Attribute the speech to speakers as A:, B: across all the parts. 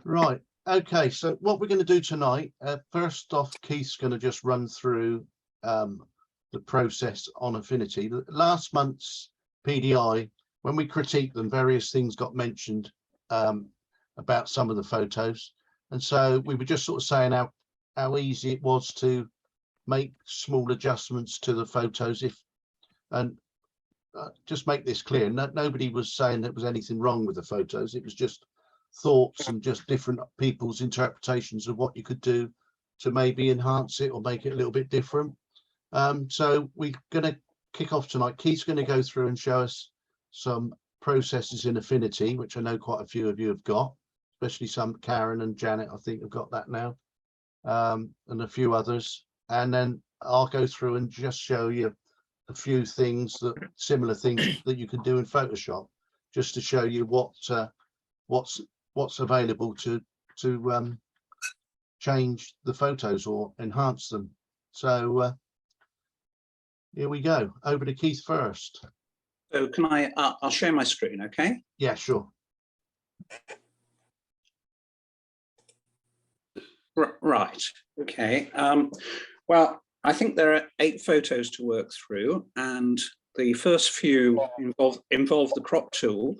A: Right. Okay. So what we're going to do tonight, first off, Keith's going to just run through the process on Affinity. Last month's PDI, when we critiqued them, various things got mentioned about some of the photos. And so we were just sort of saying how easy it was to make small adjustments to the photos. Just make this clear, nobody was saying there was anything wrong with the photos. It was just thoughts and just different people's interpretations of what you could do to maybe enhance it or make it a little bit different. So we're going to kick off tonight. Keith's going to go through and show us some processes in Affinity, which I know quite a few of you have got, especially some. Karen and Janet, I think, have got that now, and a few others. And then I'll go through and just show you a few things, similar things that you can do in Photoshop, just to show you what's available to change the photos or enhance them. So here we go. Over to Keith first.
B: So can I'll share my screen, okay?
A: Yeah, sure.
B: Right, okay. Well, I think there are 8 photos to work through, and the first few involve the crop tool.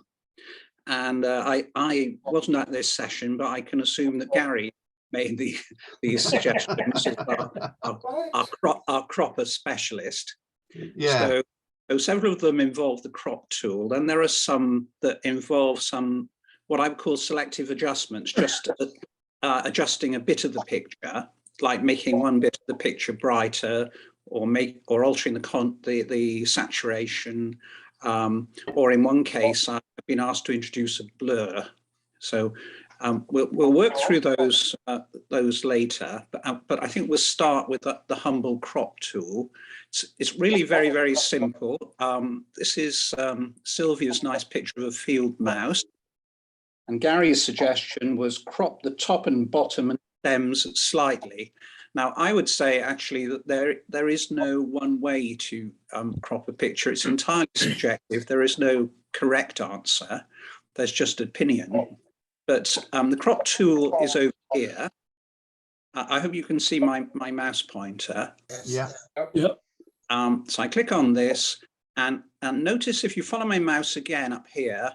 B: And I wasn't at this session, but I can assume that Gary made these suggestions as our cropper specialist.
A: Yeah.
B: So several of them involve the crop tool, and there are some that involve some what I would call selective adjustments, just adjusting a bit of the picture, like making one bit of the picture brighter, or altering the saturation, or in one case I've been asked to introduce a blur. So we'll work through those later, but I think we'll start with the humble crop tool. It's really very, very simple. This is Sylvia's nice picture of a field mouse, and Gary's suggestion was crop the top and bottom and stems slightly. Now, I would say actually that there is no one way to crop a picture. It's entirely subjective. There is no correct answer. There's just opinion. But the crop tool is over here. I hope you can see my mouse pointer.
A: Yeah.
C: Yep.
B: So I click on this, and notice if you follow my mouse again up here,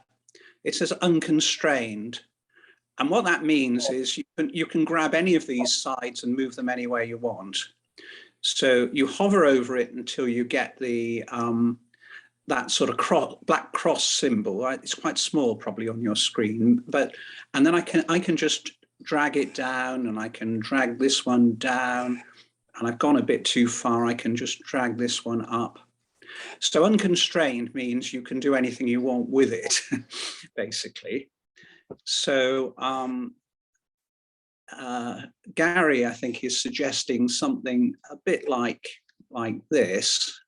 B: it says unconstrained. And what that means is you can grab any of these sides and move them anywhere you want. So you hover over it until you get the that sort of black cross symbol. Right? It's quite small probably on your screen, and then I can just drag it down, and I can drag this one down, and I've gone a bit too far. I can just drag this one up. So unconstrained means you can do anything you want with it, basically. So Gary, I think, is suggesting something a bit like this.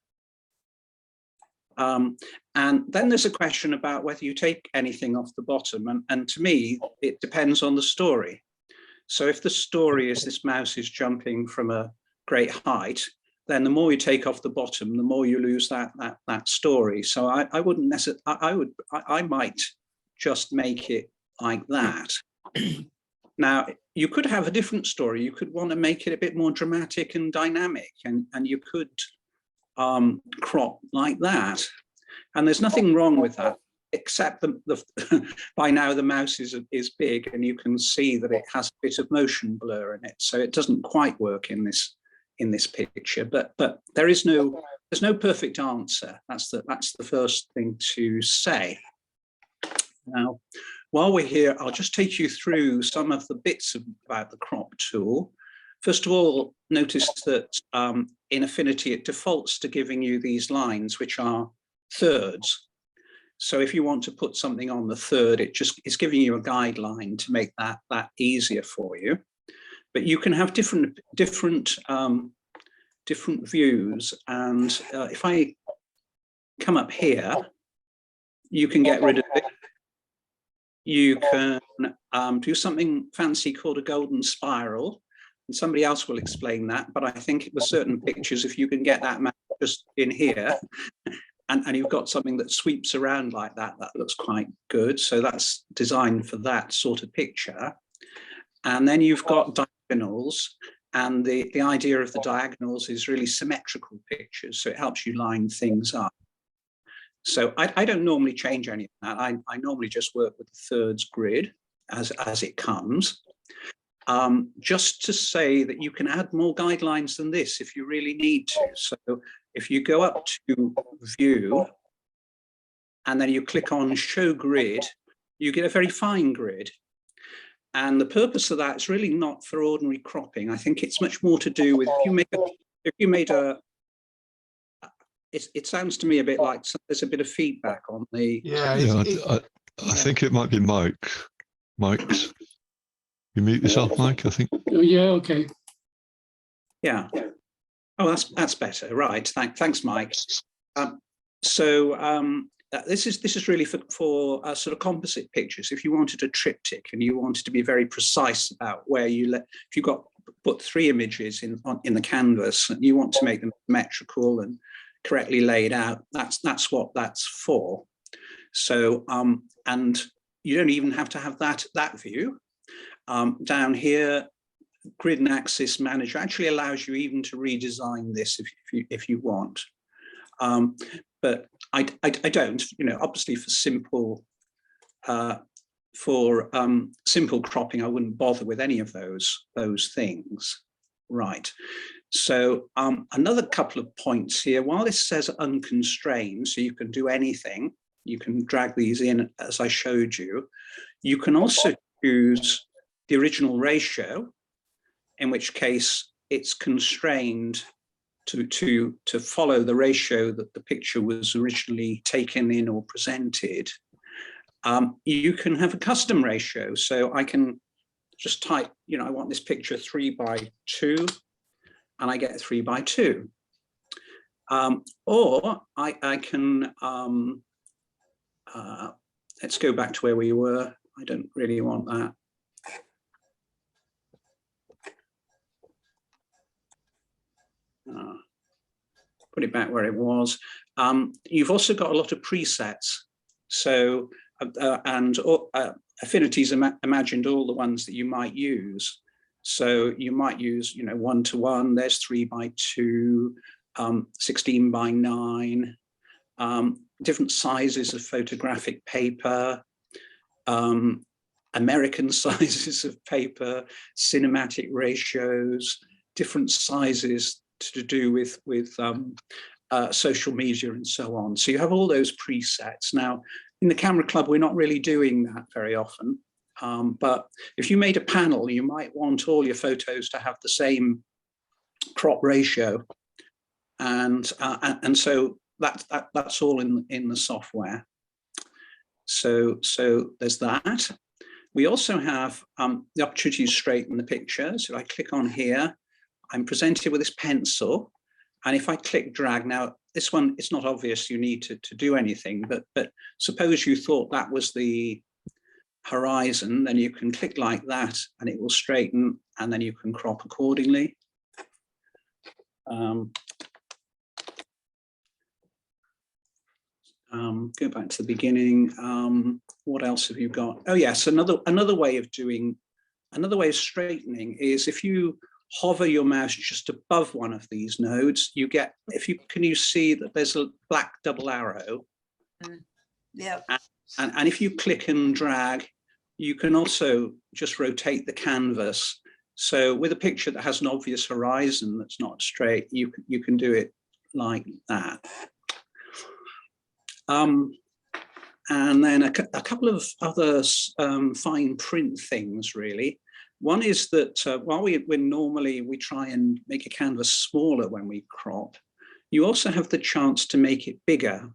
B: And then there's a question about whether you take anything off the bottom. And to me, it depends on the story. So if the story is this mouse is jumping from a great height, then the more you take off the bottom, the more you lose that story. So I wouldn't necessarily, I might just make it like that. Now, you could have a different story. You could want to make it a bit more dramatic and dynamic, and you could crop like that. And there's nothing wrong with that, except by now the mouse is big, and you can see that it has a bit of motion blur in it, so it doesn't quite work in this picture. But there's no perfect answer. That's the first thing to say. Now, while we're here, I'll just take you through some of the bits about the crop tool. First of all, notice that in Affinity, it defaults to giving you these lines, which are thirds. So if you want to put something on the third, it's giving you a guideline to make that easier for you. But you can have different views. And if I come up here, you can get rid of it. You can do something fancy called a golden spiral, and somebody else will explain that. But I think with certain pictures, if you can get that map just in here, and you've got something that sweeps around like that, that looks quite good. So that's designed for that sort of picture. And then you've got diagonals, and the idea of the diagonals is really symmetrical pictures, so it helps you line things up. So I don't normally change any of that. I normally just work with the thirds grid as it comes. Just to say that you can add more guidelines than this if you really need to. So if you go up to View, and then you click on Show Grid, you get a very fine grid. And the purpose of that is really not for ordinary cropping. I think it's much more to do with if you made a it sounds to me a bit like there's a bit of feedback on the.
A: Yeah,
C: I think it might be Mike's. You mute yourself, Mike, I think.
D: Oh, yeah, okay.
B: Yeah. Oh, that's better. Right. Thanks, Mike. This is really for sort of composite pictures. If you wanted a triptych and you wanted to be very precise about where if you put 3 images in the canvas and you want to make them symmetrical and correctly laid out, that's what that's for. So and you don't even have to have that view. Down here, Grid and Axis Manager actually allows you even to redesign this if you want. But I don't, obviously for simple cropping, I wouldn't bother with any of those things. Right. So another couple of points here. While this says unconstrained, so you can do anything, you can drag these in as I showed you. You can also choose the original ratio, in which case it's constrained to follow the ratio that the picture was originally taken in or presented. You can have a custom ratio. So I can just type, I want this picture 3:2, and I get 3:2. Or I can, let's go back to where we were. I don't really want that. Put it back where it was. You've also got a lot of presets. So, Affinity's imagined all the ones that you might use. So you might use, 1:1, there's 3:2, 16:9, different sizes of photographic paper, American sizes of paper, cinematic ratios, different sizes to do with social media and so on. So you have all those presets. Now, in the Camera Club, we're not really doing that very often. But if you made a panel, you might want all your photos to have the same crop ratio. And so that's all in the software. So there's that. We also have the opportunity to straighten the picture. So I click on here, I'm presented with this pencil. And if I click drag, now this one, it's not obvious you need to do anything, but suppose you thought that was the horizon, then you can click like that and it will straighten, and then you can crop accordingly. Go back to the beginning. What else have you got? Oh yes, another way of straightening is if you hover your mouse just above one of these nodes, you get, can you see that there's a black double arrow?
E: Yeah.
B: And if you click and drag, you can also just rotate the canvas. So with a picture that has an obvious horizon that's not straight, you can do it like that. And then a couple of other fine print things, really. One is that while we normally try and make a canvas smaller when we crop, you also have the chance to make it bigger.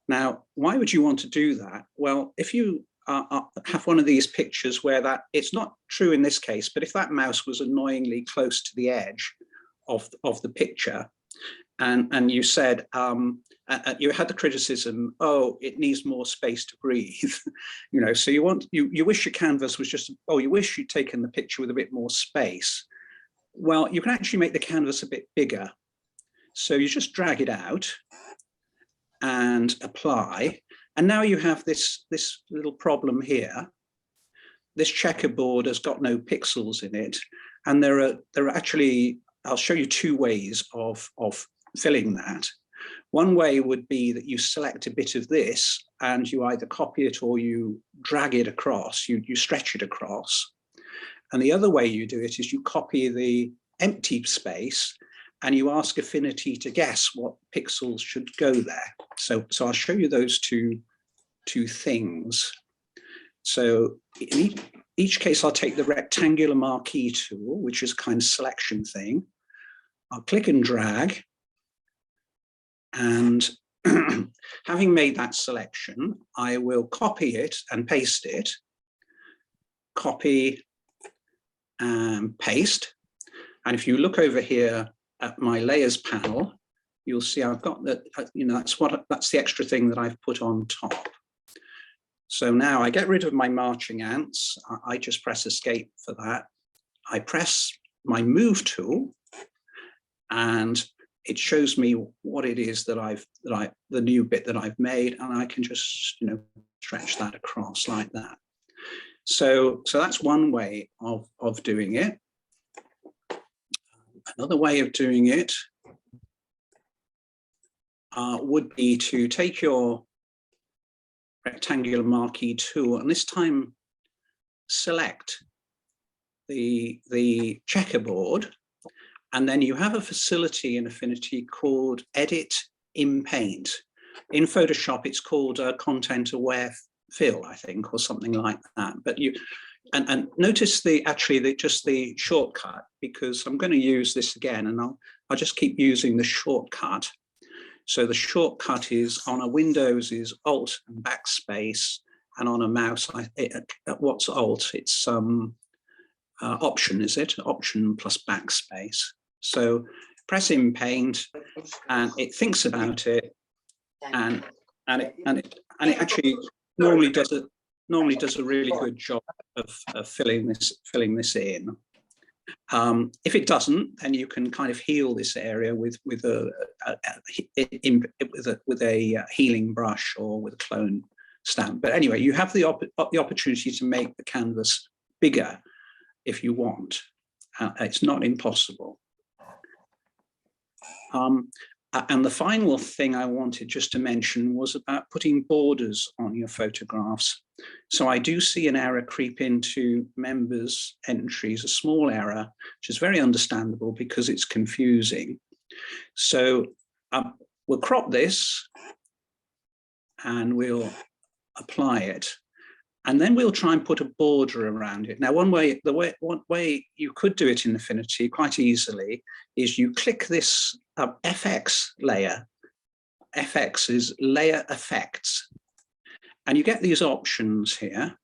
B: Now, why would you want to do that? Well, if you have one of these pictures where it's not true in this case, but if that mouse was annoyingly close to the edge of the picture, and you said, you had the criticism, oh, it needs more space to breathe, so you wish your canvas was just, you wish you'd taken the picture with a bit more space. Well, you can actually make the canvas a bit bigger. So you just drag it out and apply. And now you have this little problem here. this checkerboard has got no pixels in it, and there are actually, I'll show you two ways of filling that. One way would be that you select a bit of this and you either copy it or you drag it across, you stretch it across. And the other way you do it is you copy the empty space and you ask Affinity to guess what pixels should go there. So I'll show you those two things. So in each case, I'll take the rectangular marquee tool, which is a kind of selection thing. I'll click and drag. And having made that selection, I will copy it and paste it. Copy and paste. And if you look over here at my layers panel, you'll see I've got that, that's the extra thing that I've put on top. So now I get rid of my marching ants. I just press escape for that. I press my move tool and it shows me what it is that the new bit that I've made, and I can just, stretch that across like that. So that's one way of doing it. Another way of doing it would be to take your rectangular marquee tool and this time select the checkerboard, and then you have a facility in Affinity called Edit in Paint. In Photoshop, it's called Content Aware Fill, I think, or something like that. But and notice just the shortcut, because I'm going to use this again, and I'll just keep using the shortcut. So the shortcut is on a Windows is Alt and Backspace, and on a mouse, what's Alt? It's Option, is it? Option plus Backspace. So press in Paint, and it thinks about it, and it actually normally does a really good job of filling this in. If it doesn't, then you can kind of heal this area with a healing brush or with a clone stamp. But anyway, you have the opportunity to make the canvas bigger if you want. It's not impossible. And the final thing I wanted just to mention was about putting borders on your photographs. So I do see an error creep into members' entries, a small error, which is very understandable because it's confusing. So we'll crop this and we'll apply it. And then we'll try and put a border around it. Now, one way you could do it in Affinity quite easily is you click this FX layer. FX is Layer Effects. And you get these options here.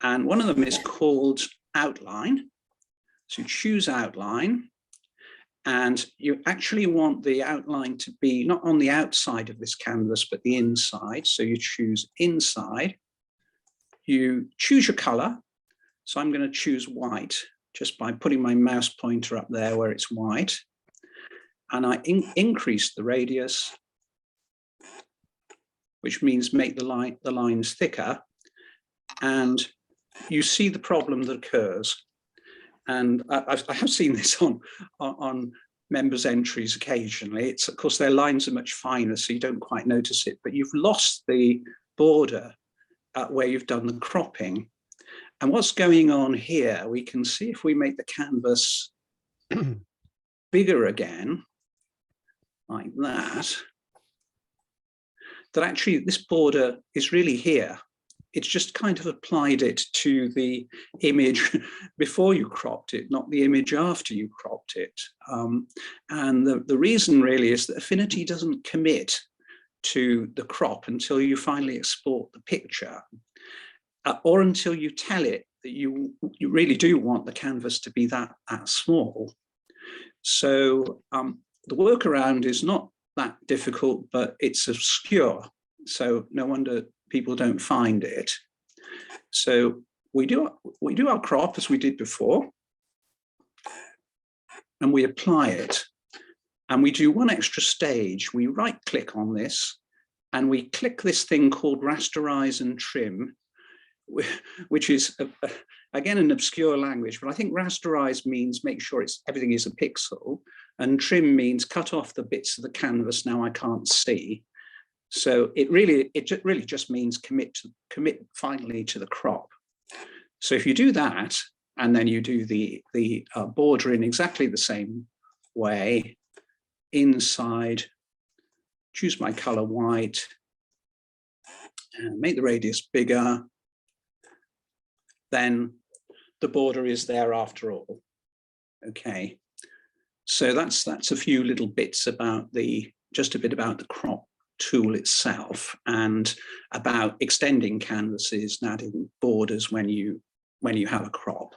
B: And one of them is called Outline. So you choose Outline. And you actually want the outline to be not on the outside of this canvas, but the inside. So you choose Inside. You choose your color. So I'm going to choose white just by putting my mouse pointer up there where it's white. And I increase the radius, which means make the lines thicker. And you see the problem that occurs. And I have seen this on members' entries occasionally. Of course, their lines are much finer, so you don't quite notice it, but you've lost the border where you've done the cropping. And what's going on here, we can see if we make the canvas bigger again, like that actually this border is really here. It's just kind of applied it to the image before you cropped it, not the image after you cropped it. And the reason really is that Affinity doesn't commit to the crop until you finally export the picture, or until you tell it that you really do want the canvas to be that small. So the workaround is not that difficult, but it's obscure. So no wonder people don't find it. So we do our crop as we did before, and we apply it. And we do one extra stage. We right click on this and we click this thing called rasterize and trim, which is again an obscure language, but I think rasterize means make sure everything is a pixel, and trim means cut off the bits of the canvas now I can't see. So it really just means commit finally to the crop. So if you do that, and then you do the border in exactly the same way, inside, choose my color white, and make the radius bigger, then the border is there after all. Okay, so that's a few little bits about just a bit about the crop tool itself, and about extending canvases and adding borders when you have a crop.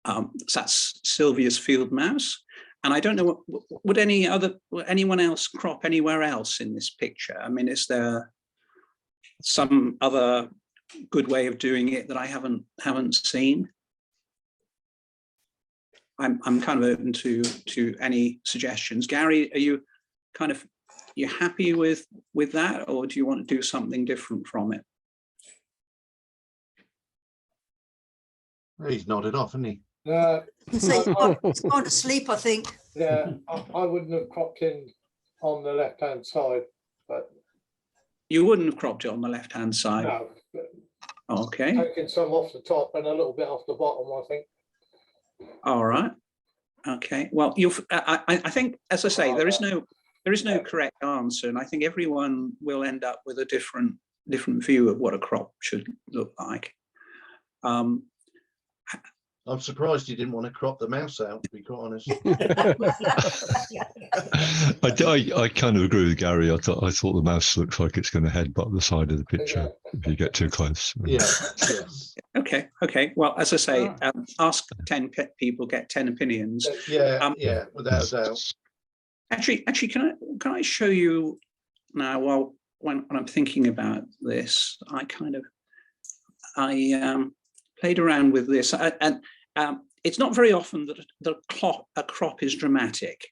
B: So that's Sylvia's field mouse. And I don't know, would anyone else crop anywhere else in this picture? I mean, is there some other good way of doing it that I haven't seen? I'm kind of open to any suggestions. Gary, are you happy with that, or do you want to do something different from it?
A: He's nodded off, isn't he?
E: So he's gone to sleep, I think.
D: Yeah, I wouldn't have cropped in on the left-hand side, but
B: You wouldn't have cropped it on the left-hand side.
D: no,
B: Okay.
D: taking some off the top and a little bit off the bottom, I think.
B: All right. Okay. Well, I think, as I say, there is no correct answer, and I think everyone will end up with a different view of what a crop should look like.
A: I'm surprised you didn't want to crop the mouse out, to be quite honest.
C: I kind of agree with Gary. I thought the mouse looks like it's going to headbutt the side of the picture if you get too close.
A: Yeah. Yes.
B: Okay. Well, as I say, ask 10 people, get 10 opinions.
A: Yeah. Yeah. Without a doubt.
B: Actually, can I show you now? Well, when I'm thinking about this, I played around with this, and it's not very often that a crop is dramatic.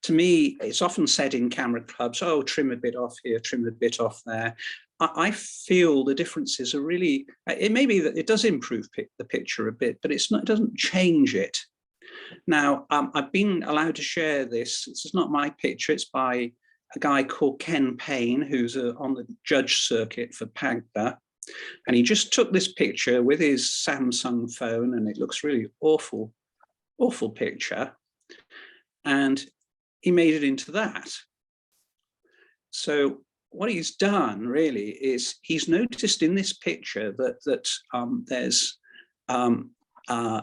B: To me, it's often said in camera clubs, oh, trim a bit off here, trim a bit off there. I feel the differences are really, it may be that it does improve the picture a bit, but it doesn't change it. Now, I've been allowed to share this. This is not my picture, it's by a guy called Ken Payne, who's on the judge circuit for PAGBA. And he just took this picture with his Samsung phone, and it looks really awful picture. And he made it into that. So what he's done really is he's noticed in this picture that there's a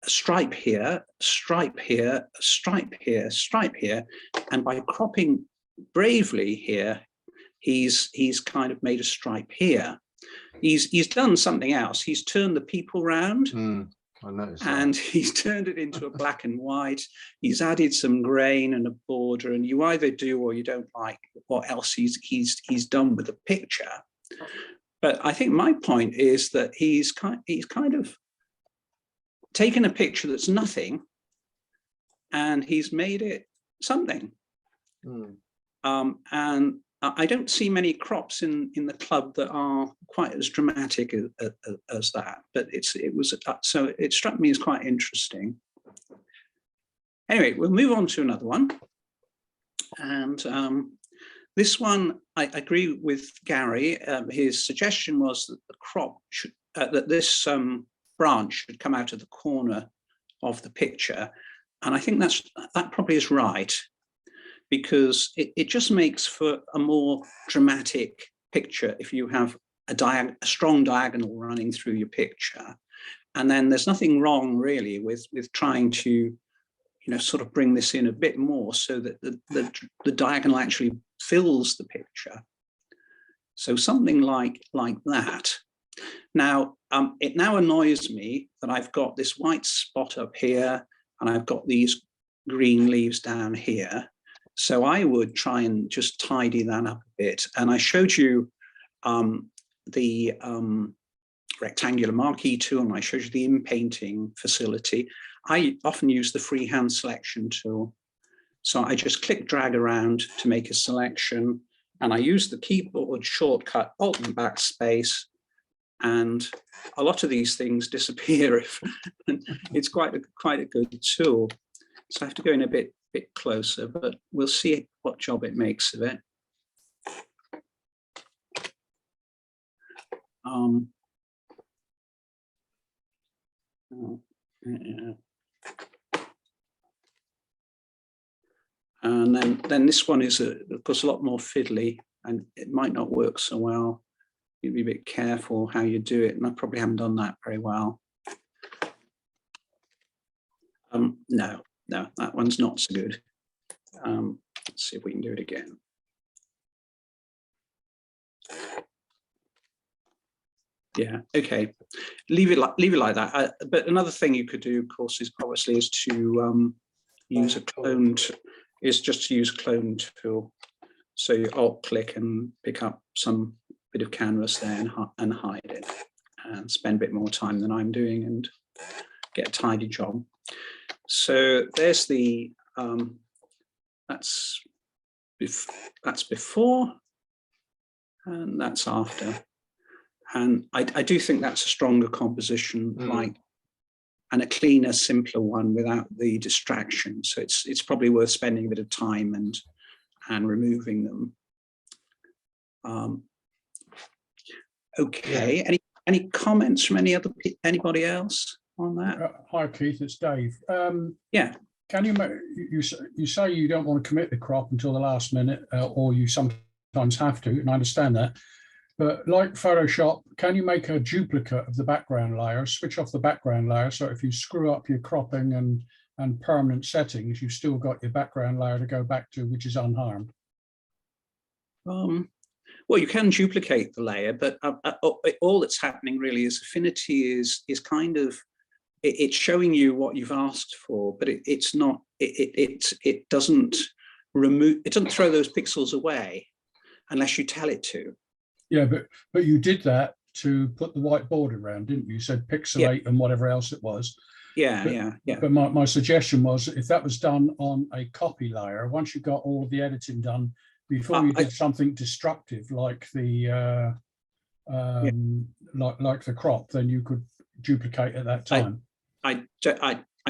B: stripe here, stripe here, stripe here, stripe here, and by cropping bravely here, he's kind of made a stripe here. He's done something else. He's turned the people round,
A: I noticed
B: and
A: that.
B: he's turned it into a black and white. He's added some grain and a border, and you either do or you don't like what else he's done with the picture. But I think my point is that he's kind of taken a picture that's nothing, and he's made it something. And I don't see many crops in the club that are quite as dramatic as that, but so it struck me as quite interesting. Anyway, we'll move on to another one. And this one, I agree with Gary. His suggestion was that the crop should, that this branch should come out of the corner of the picture. And I think that probably is right, because it just makes for a more dramatic picture if you have a strong diagonal running through your picture. And then there's nothing wrong really with trying to, sort of bring this in a bit more so that the diagonal actually fills the picture. So something like that. Now, it now annoys me that I've got this white spot up here and I've got these green leaves down here. So I would try and just tidy that up a bit. And I showed you the rectangular marquee tool, and I showed you the in-painting facility. I often use the freehand selection tool. So I just click drag around to make a selection, and I use the keyboard shortcut Alt and backspace, and a lot of these things disappear. And it's quite a good tool. So I have to go in a bit closer, but we'll see what job it makes of it. Yeah. And then this one is, of course, a lot more fiddly, and it might not work so well. You'd be a bit careful how you do it, and I probably haven't done that very well. No, that one's not so good. Let's see if we can do it again. Yeah, okay. Leave it like that. But another thing you could do, of course, is to use a clone. Is just to use a clone tool. So you alt click and pick up some bit of canvas there and hide it, and spend a bit more time than I'm doing and get a tidy job. So there's the that's before, and that's after. And I do think that's a stronger composition, like, and a cleaner, simpler one without the distraction. So it's probably worth spending a bit of time and removing them. Okay. Yeah. Any comments from anybody else on that?
F: Hi Keith, it's Dave.
B: Yeah.
F: Can you say you don't want to commit the crop until the last minute, or you sometimes have to, and I understand that. But like Photoshop, can you make a duplicate of the background layer, switch off the background layer, so if you screw up your cropping and permanent settings, you've still got your background layer to go back to, which is unharmed?
B: Well, you can duplicate the layer, but all that's happening really is Affinity is kind of, it's showing you what you've asked for, but it's not, it doesn't remove, it doesn't throw those pixels away unless you tell it to.
F: Yeah, but you did that to put the white border around, didn't you? You said pixelate and whatever else it was.
B: Yeah.
F: But my suggestion was, if that was done on a copy layer, once you got all of the editing done, before you did something destructive like the like the crop, then you could duplicate at that time.
B: I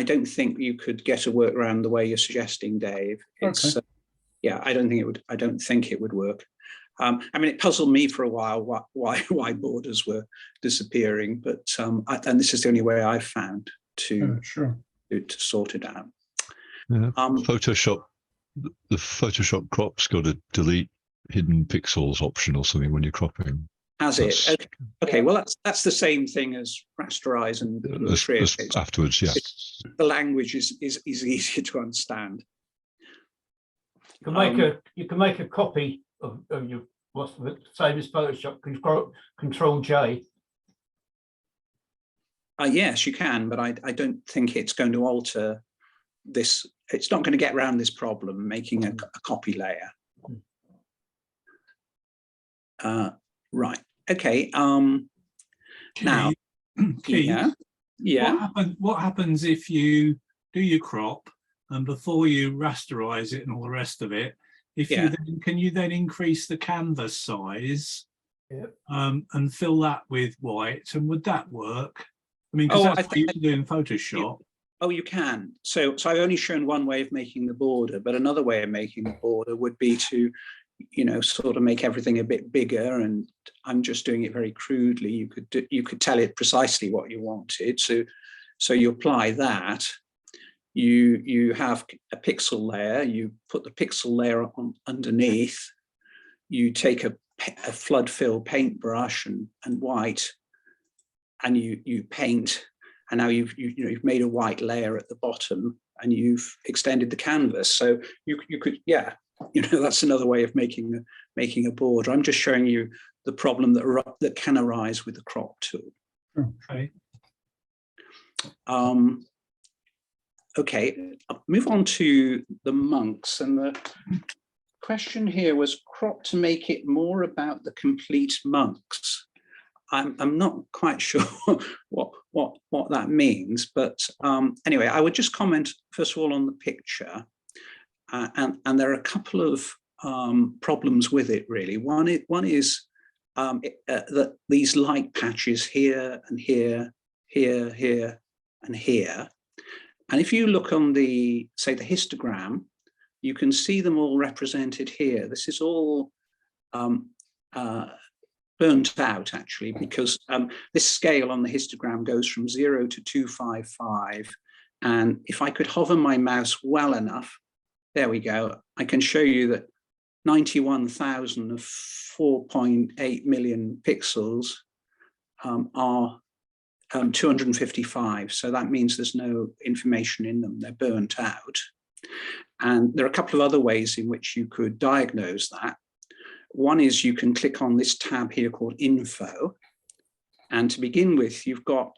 B: don't think you could get a workaround the way you're suggesting, Dave. It's
F: okay.
B: Yeah, I don't think it would work. I mean, it puzzled me for a while why borders were disappearing, but and this is the only way I've found to sort it out.
C: Yeah. Photoshop, the Photoshop crop's got a delete hidden pixels option or something when you're cropping.
B: Has it? Okay. Well, that's the same thing as rasterize and
C: afterwards. Yeah.
B: The language is easier to understand.
G: You can make a copy of your what's the same as Photoshop. Control J.
B: Yes, you can, but I don't think it's going to alter this. It's not going to get around this problem, making a copy layer. Right. Okay. Now,
H: Keith,
B: yeah.
H: What happens if you do your crop and before you rasterize it and all the rest of it, can you then increase the canvas size and fill that with white, and would that work? I mean, because that's what you do in Photoshop.
B: You can. So I've only shown one way of making the border, but another way of making the border would be to, sort of make everything a bit bigger. And I'm just doing it very crudely. You could tell it precisely what you wanted. So you apply that. You have a pixel layer. You put the pixel layer on underneath. You take a flood fill paintbrush and white, and you paint. And now you've made a white layer at the bottom, and you've extended the canvas. So you could, that's another way of making a border. I'm just showing you the problem that can arise with the crop tool.
H: Okay.
B: Okay, I'll move on to the monks, and the question here was crop to make it more about the complete monks. I'm not quite sure what that means, but anyway, I would just comment first of all on the picture, and there are a couple of problems with it really. One is that these light patches here and here, here and here. And if you look on the, say, the histogram, you can see them all represented here. This is all burnt out actually, because this scale on the histogram goes from 0 to 255. And if I could hover my mouse well enough, there we go, I can show you that 91,000 of 4.8 million pixels are 255. So that means there's no information in them, they're burnt out. And there are a couple of other ways in which you could diagnose that. One is you can click on this tab here called Info. And to begin with, you've got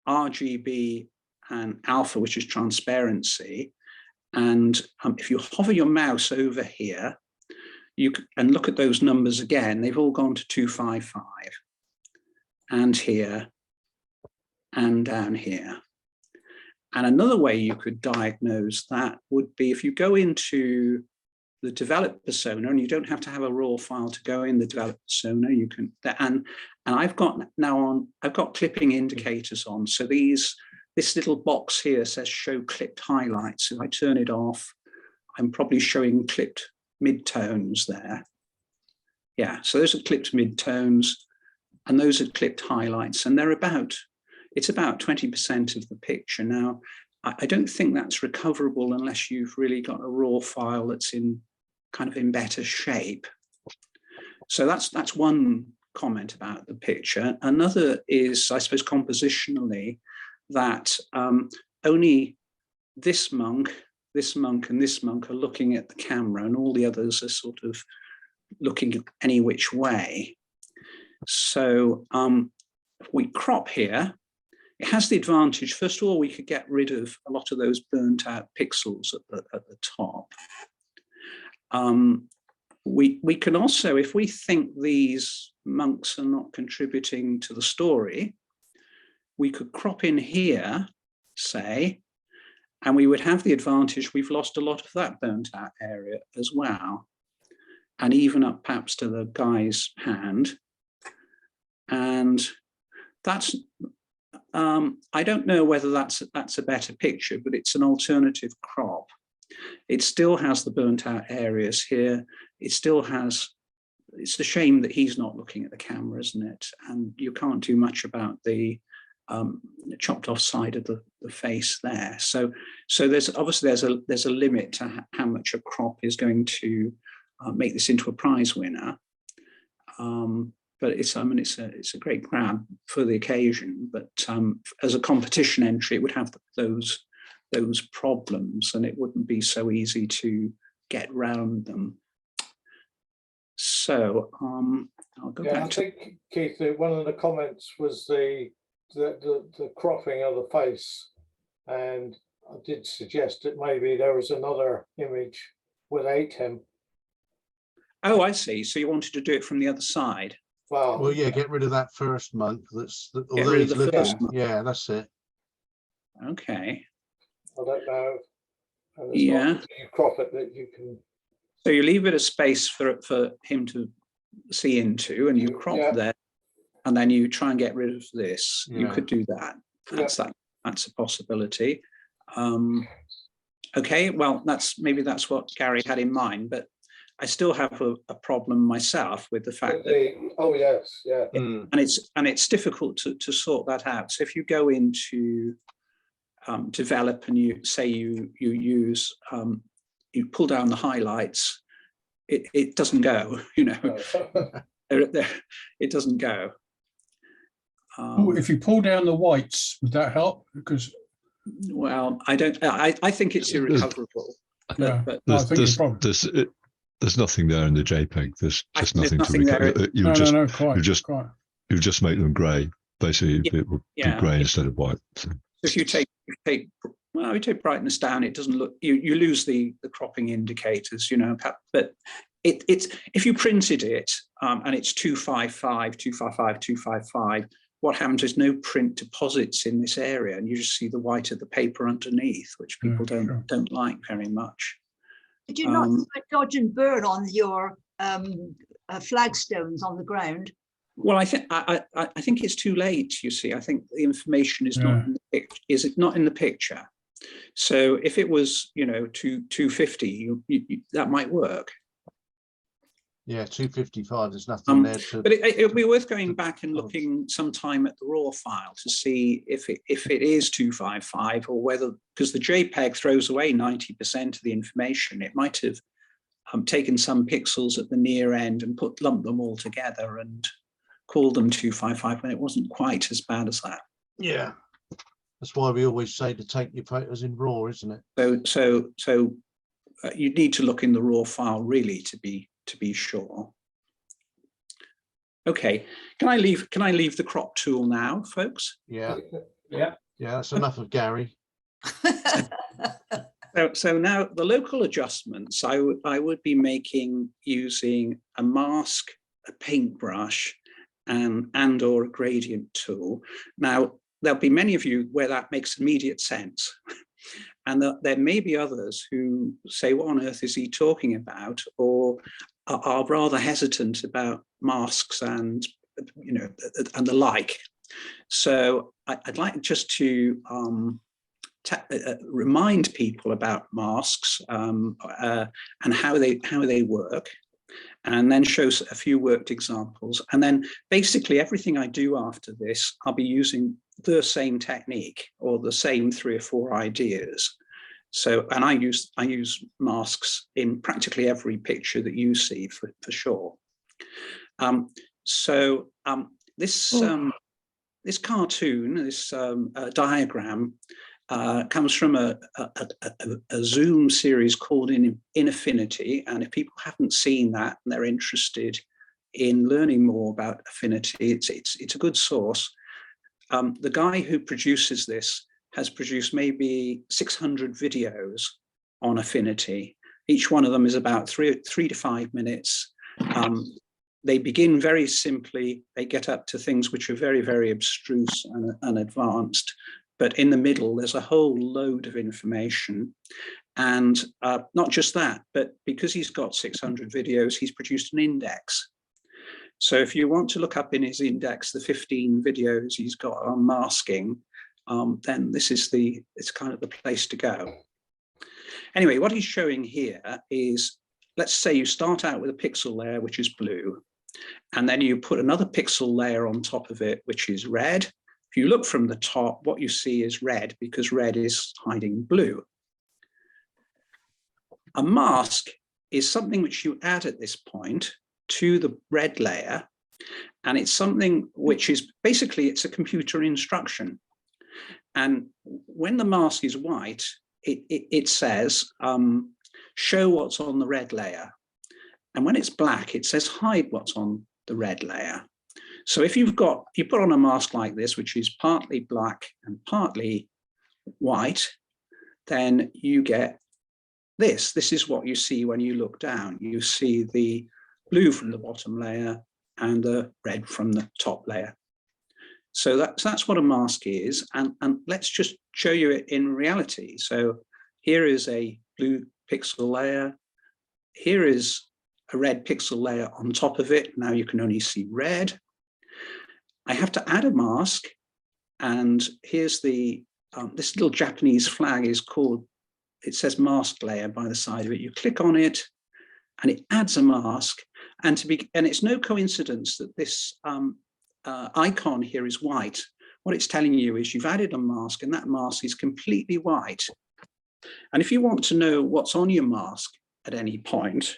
B: RGB and alpha, which is transparency. And if you hover your mouse over here, and look at those numbers again, they've all gone to 255. And here, and down here. And another way you could diagnose that would be if you go into the develop persona, and you don't have to have a raw file to go in the develop persona, you can, and I've got clipping indicators on. So this little box here says show clipped highlights. If I turn it off, I'm probably showing clipped midtones there. Yeah, so those are clipped midtones, and those are clipped highlights, and it's about 20% of the picture. Now, I don't think that's recoverable unless you've really got a raw file that's in better shape. So that's one comment about the picture. Another is, I suppose, compositionally, that only this monk, and this monk are looking at the camera, and all the others are sort of looking any which way. So if we crop here, it has the advantage, first of all, we could get rid of a lot of those burnt out pixels at the top. We can also, if we think these monks are not contributing to the story, we could crop in here, say, and we would have the advantage we've lost a lot of that burnt out area as well, and even up perhaps to the guy's hand. And that's, I don't know whether that's a better picture, but it's an alternative crop. It still has the burnt out areas here. It still has, it's a shame that he's not looking at the camera, isn't it? And you can't do much about the chopped off side of the face there. So there's obviously there's a limit to how much a crop is going to make this into a prize winner. But it's a great grab for the occasion. But as a competition entry, it would have those problems, and it wouldn't be so easy to get round them. So I'll go back to.
D: I think, Keith, one of the comments was the cropping of the face, and I did suggest that maybe there was another image without him.
B: Oh, I see. So you wanted to do it from the other side.
A: Well, yeah, get rid of that first monk.
B: Although he's looking.
A: Yeah, that's it.
B: Okay.
D: I don't know. And
B: Yeah.
D: you crop it that you can.
B: So you leave it a space for him to see into, and you crop there, and then you try and get rid of this. You could do that. That's a possibility. Okay, well, maybe that's what Gary had in mind, but I still have a problem myself with the fact that and it's difficult to sort that out. So if you go into develop and you say you use you pull down the highlights, it doesn't go, you know. It doesn't go.
F: If you pull down the whites, would that help? Because
B: well, I think it's irrecoverable.
F: Yeah,
B: but
C: there's nothing there in the JPEG. There's just nothing to recover. You just make them grey. Basically, it will be grey instead of white. So.
B: If you take brightness down, it doesn't look. You lose the cropping indicators, you know. But it's if you printed it and it's 255, 255, 255. What happens is no print deposits in this area, and you just see the white of the paper underneath, which people don't like very much.
E: Did you not dodge and burn on your flagstones on the ground?
B: Well, I think it's too late. You see, I think the information is not in the is it not in the picture. So if it was, you know, 250, that might work.
A: Yeah, 255. There's nothing there to.
B: But it'll be worth going back and looking sometime at the raw file to see if it is 255 or whether, because the JPEG throws away 90% of the information. It might have taken some pixels at the near end and lumped them all together and called them 255 when it wasn't quite as bad as that.
A: Yeah, that's why we always say to take your photos in RAW, isn't it?
B: So you need to look in the raw file really to be sure. Okay, can I leave the crop tool now, folks?
A: Yeah,
G: Yeah,
A: that's enough of Gary.
B: So now the local adjustments I would be making using a mask, a paintbrush, and or a gradient tool. Now there'll be many of you where that makes immediate sense. And there may be others who say, what on earth is he talking about? Or are rather hesitant about masks and, you know, and the like. So I'd like just to remind people about masks and how they work, and then show a few worked examples. And then basically everything I do after this, I'll be using the same technique or the same 3 or 4 ideas. So, and I use masks in practically every picture that you see for sure. This cartoon, this diagram, comes from a Zoom series called in Affinity. And if people haven't seen that and they're interested in learning more about Affinity, it's a good source. The guy who produces this has produced maybe 600 videos on Affinity. Each one of them is about 3 to 5 minutes. They begin very simply. They get up to things which are very, very abstruse and advanced. But in the middle, there's a whole load of information. And not just that, but because he's got 600 videos, he's produced an index. So if you want to look up in his index the 15 videos he's got on masking, then it's kind of the place to go. Anyway, what he's showing here is, let's say you start out with a pixel layer, which is blue, and then you put another pixel layer on top of it, which is red. If you look from the top, what you see is red because red is hiding blue. A mask is something which you add at this point to the red layer, and it's something which is basically, it's a computer instruction. And when the mask is white, it says, show what's on the red layer. And when it's black, it says hide what's on the red layer. So if you put on a mask like this, which is partly black and partly white, then you get this. This is what you see when you look down. You see the blue from the bottom layer and the red from the top layer. So that's what a mask is. And let's just show you it in reality. So here is a blue pixel layer. Here is a red pixel layer on top of it. Now you can only see red. I have to add a mask. And here's the, this little Japanese flag is called, it says mask layer by the side of it. You click on it and it adds a mask. And it's no coincidence that this icon here is white. What it's telling you is you've added a mask and that mask is completely white. And if you want to know what's on your mask at any point,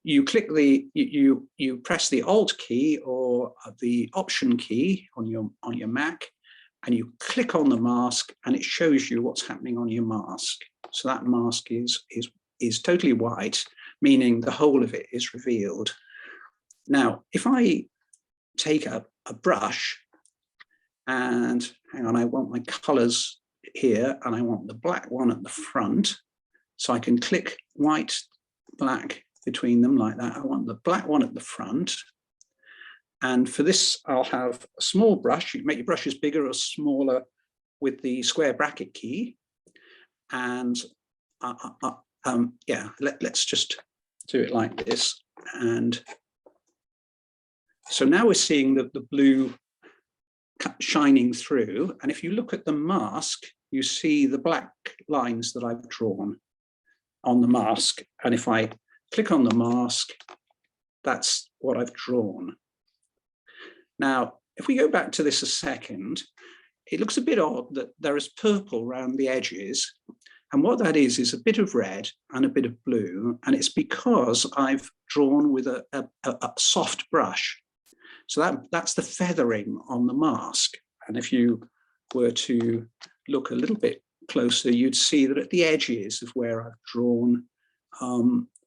B: you click you press the Alt key or the Option key on your Mac, and you click on the mask and it shows you what's happening on your mask. So that mask is totally white, meaning the whole of it is revealed. Now, if I take a brush and hang on, I want my colors here and I want the black one at the front. So I can click white, black between them like that. I want the black one at the front. And for this, I'll have a small brush. You can make your brushes bigger or smaller with the square bracket key. And yeah, let's just do it like this. And so now we're seeing the blue shining through. And if you look at the mask, you see the black lines that I've drawn on the mask. And if I click on the mask, that's what I've drawn. Now, if we go back to this a second, it looks a bit odd that there is purple around the edges. And what that is a bit of red and a bit of blue. And it's because I've drawn with a soft brush. So that's the feathering on the mask. And if you were to look a little bit closer, you'd see that at the edges of where I've drawn,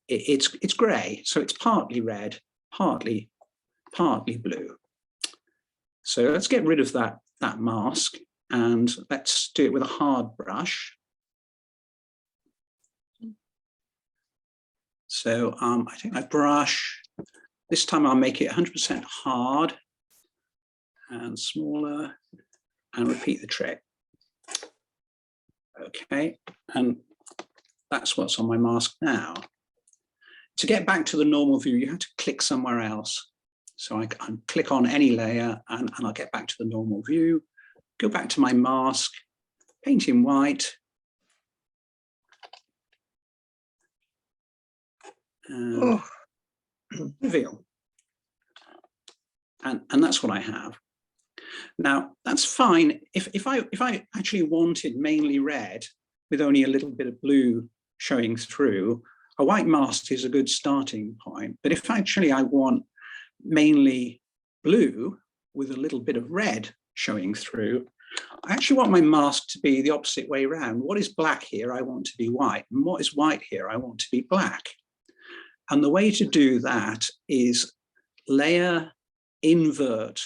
B: it's grey. So it's partly red, partly blue. So let's get rid of that mask, and let's do it with a hard brush. So I take my brush. This time I'll make it 100% hard and smaller, and repeat the trick. Okay, and that's what's on my mask now. To get back to the normal view, you have to click somewhere else. So I click on any layer and I'll get back to the normal view. Go back to my mask, paint in white. And reveal. And that's what I have. Now that's fine. If I actually wanted mainly red with only a little bit of blue showing through, a white mask is a good starting point. But if actually I want mainly blue with a little bit of red showing through, I actually want my mask to be the opposite way around. What is black here, I want to be white. And what is white here, I want to be black. And the way to do that is layer, invert.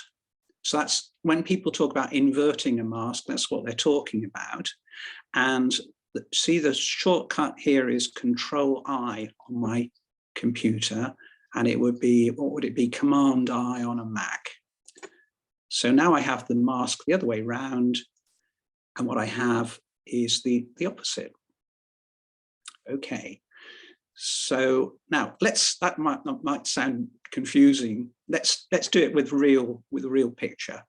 B: So that's when people talk about inverting a mask, that's what they're talking about. And see, the shortcut here is Control-I on my computer. And it would be, what would it be? Command-I on a Mac. So now I have the mask the other way around. And what I have is the opposite. Okay. So now that might sound confusing. Let's do it with a real picture.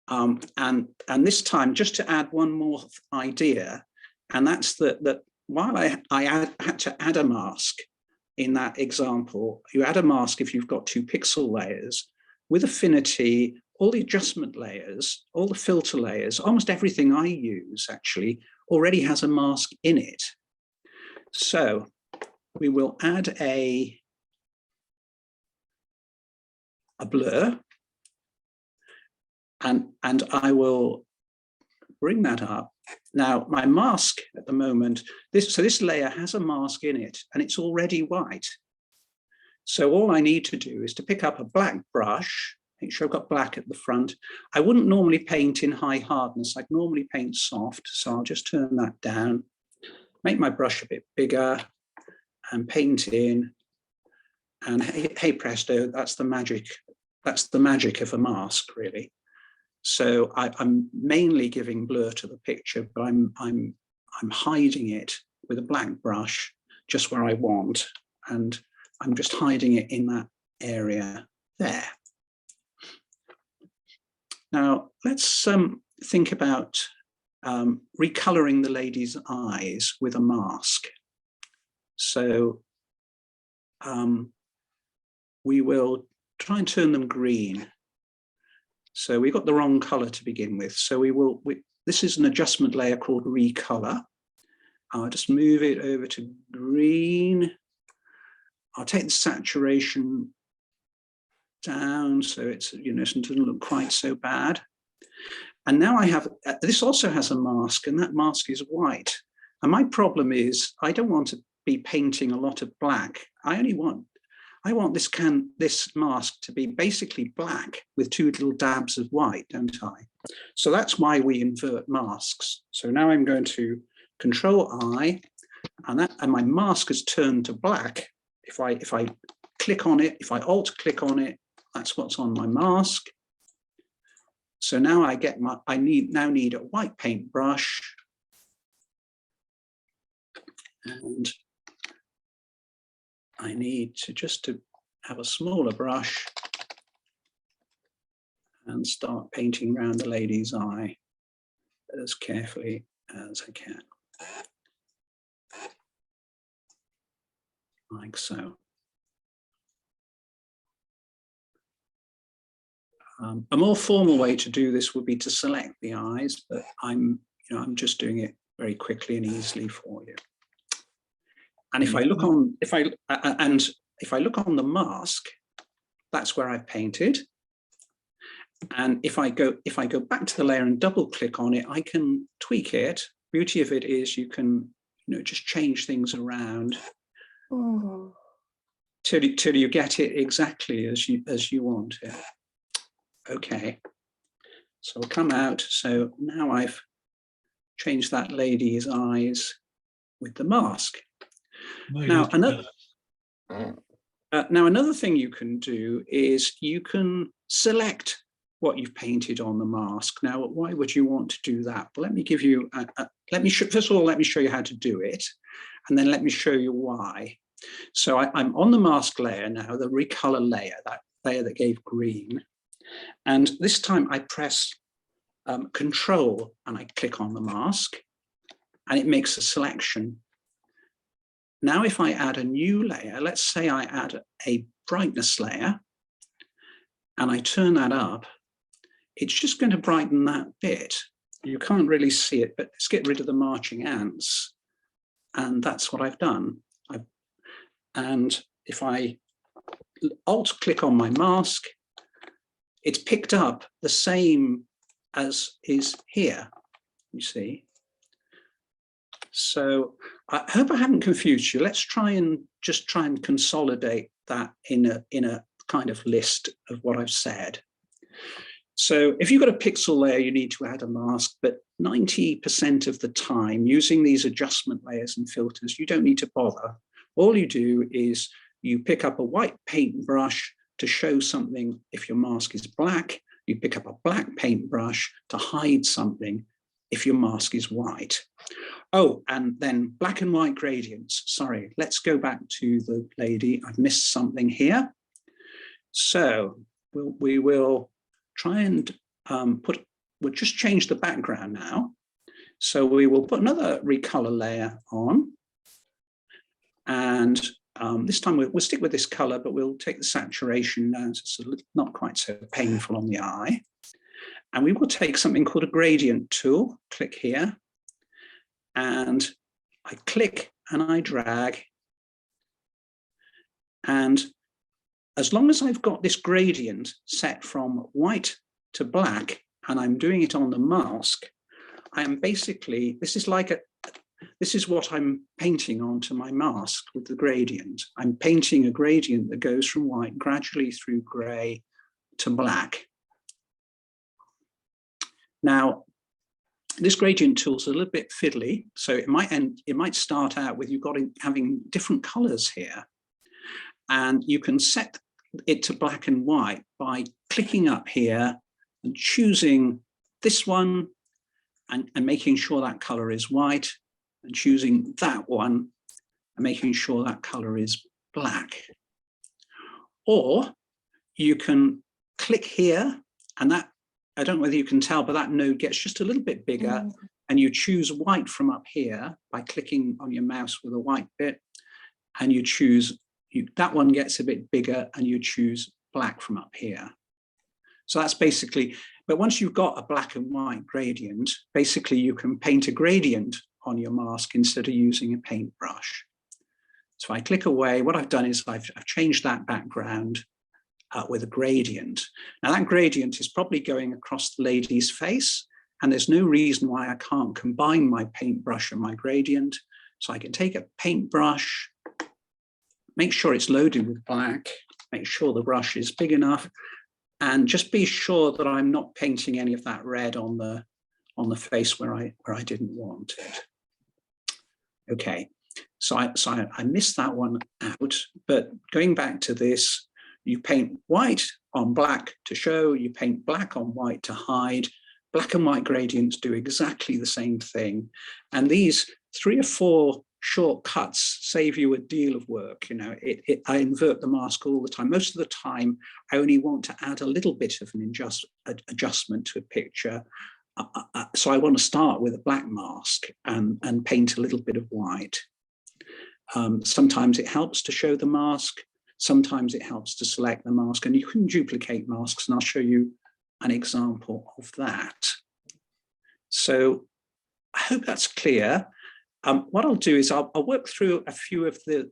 B: And this time, just to add one more idea, and that's that while I had to add a mask in that example, you add a mask if you've got 2 pixel layers. With Affinity, all the adjustment layers, all the filter layers, almost everything I use actually already has a mask in it. So we will add a blur, and I will bring that up. Now my mask at the moment, this layer has a mask in it and it's already white. So all I need to do is to pick up a black brush, make sure I've got black at the front. I wouldn't normally paint in high hardness, I'd normally paint soft. So I'll just turn that down, make my brush a bit bigger and paint in. And hey presto, that's the magic of a mask, really. So I'm mainly giving blur to the picture, but I'm hiding it with a black brush just where I want, and I'm just hiding it in that area there. Now let's think about recoloring the lady's eyes with a mask. So we will try and turn them green. So we got the wrong color to begin with. So this is an adjustment layer called Recolor. I'll just move it over to green. I'll take the saturation down so it's, it doesn't look quite so bad. And now I have, this also has a mask, and that mask is white. And my problem is I don't want to be painting a lot of black. I want this mask to be basically black with 2 little dabs of white, don't I? So that's why we invert masks. So now I'm going to Control-I, and my mask is turned to black. If I click on it, if I Alt click on it, that's what's on my mask. So now I now need a white paintbrush. And I need to just have a smaller brush and start painting around the lady's eye as carefully as I can. Like so. A more formal way to do this would be to select the eyes, but I'm just doing it very quickly and easily for you. And if I look on, if I look on the mask, that's where I've painted. And if I go back to the layer and double click on it, I can tweak it. Beauty of it is you can just change things around till you get it exactly as you want it. Okay, so I'll come out. So now I've changed that lady's eyes with the mask. Now another thing you can do is you can select what you've painted on the mask. Now, why would you want to do that? Well, let me give you, first of all, let me show you how to do it, and then let me show you why. So I'm on the mask layer now, the recolor layer, that layer that gave green. And this time I press Control and I click on the mask and it makes a selection. Now, if I add a new layer, let's say I add a brightness layer and I turn that up, it's just going to brighten that bit. You can't really see it, but let's get rid of the marching ants. And that's what I've done. And if I Alt click on my mask, it's picked up the same as is here, you see. So I hope I haven't confused you. Let's try and consolidate that in a kind of list of what I've said. So if you've got a pixel layer, you need to add a mask, but 90% of the time using these adjustment layers and filters, you don't need to bother. All you do is you pick up a white paintbrush to show something if your mask is black. You pick up a black paintbrush to hide something if your mask is white. Oh, and then black and white gradients. Sorry, let's go back to the lady. I've missed something here. So we will try and we'll just change the background now. So we will put another recolor layer on. And this time we'll stick with this color, but we'll take the saturation down so it's not quite so painful on the eye. And we will take something called a gradient tool. Click here. And I click and I drag. And as long as I've got this gradient set from white to black, and I'm doing it on the mask, I am basically, this is what I'm painting onto my mask with the gradient. I'm painting a gradient that goes from white gradually through gray to black. Now, this gradient tool is a little bit fiddly, so it might start out with having different colors here, and you can set it to black and white by clicking up here and choosing this one and making sure that color is white, and choosing that one and making sure that color is black. Or you can click here, and that, I don't know whether you can tell, but that node gets just a little bit bigger, and you choose white from up here by clicking on your mouse with a white bit, and you choose, that one gets a bit bigger, and you choose black from up here. So that's basically, but once you've got a black and white gradient, basically you can paint a gradient on your mask instead of using a paintbrush. So I click away. What I've done is I've changed that background with a gradient. Now that gradient is probably going across the lady's face, and there's no reason why I can't combine my paintbrush and my gradient. So I can take a paintbrush, make sure it's loaded with black, make sure the brush is big enough, and just be sure that I'm not painting any of that red on the face where I didn't want it. Okay, so I missed that one out, but going back to this, you paint white on black to show, you paint black on white to hide. Black and white gradients do exactly the same thing. And these 3 or 4 shortcuts save you a deal of work. You know, I invert the mask all the time. Most of the time, I only want to add a little bit of an adjustment to a picture. So I want to start with a black mask and paint a little bit of white. Sometimes it helps to show the mask. Sometimes it helps to select the mask, and you can duplicate masks, and I'll show you an example of that. So I hope that's clear. What I'll do is I'll work through a few of the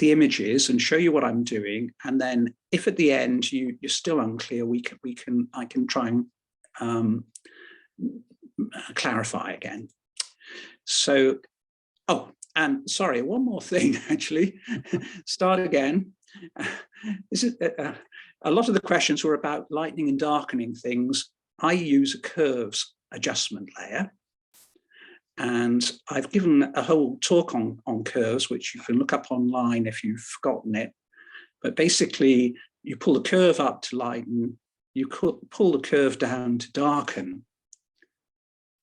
B: images and show you what I'm doing, and then if at the end you're still unclear, I can try and clarify again. So, oh, and sorry, one more thing actually. Start again. This is a lot of the questions were about lightening and darkening things. I use a curves adjustment layer, and I've given a whole talk on curves, which you can look up online if you've forgotten it. But basically, you pull the curve up to lighten, you pull the curve down to darken.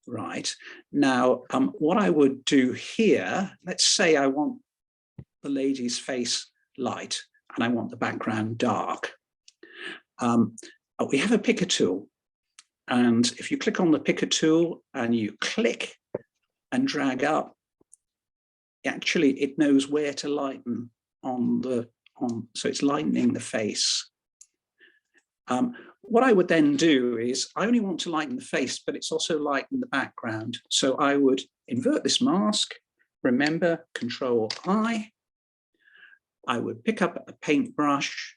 B: Right. Now, what I would do here, let's say I want the lady's face light and I want the background dark. We have a picker tool. And if you click on the picker tool and you click and drag up, actually it knows where to lighten so it's lightening the face. What I would then do is I only want to lighten the face, but it's also lighten the background. So I would invert this mask, remember Control I. I would pick up a paintbrush,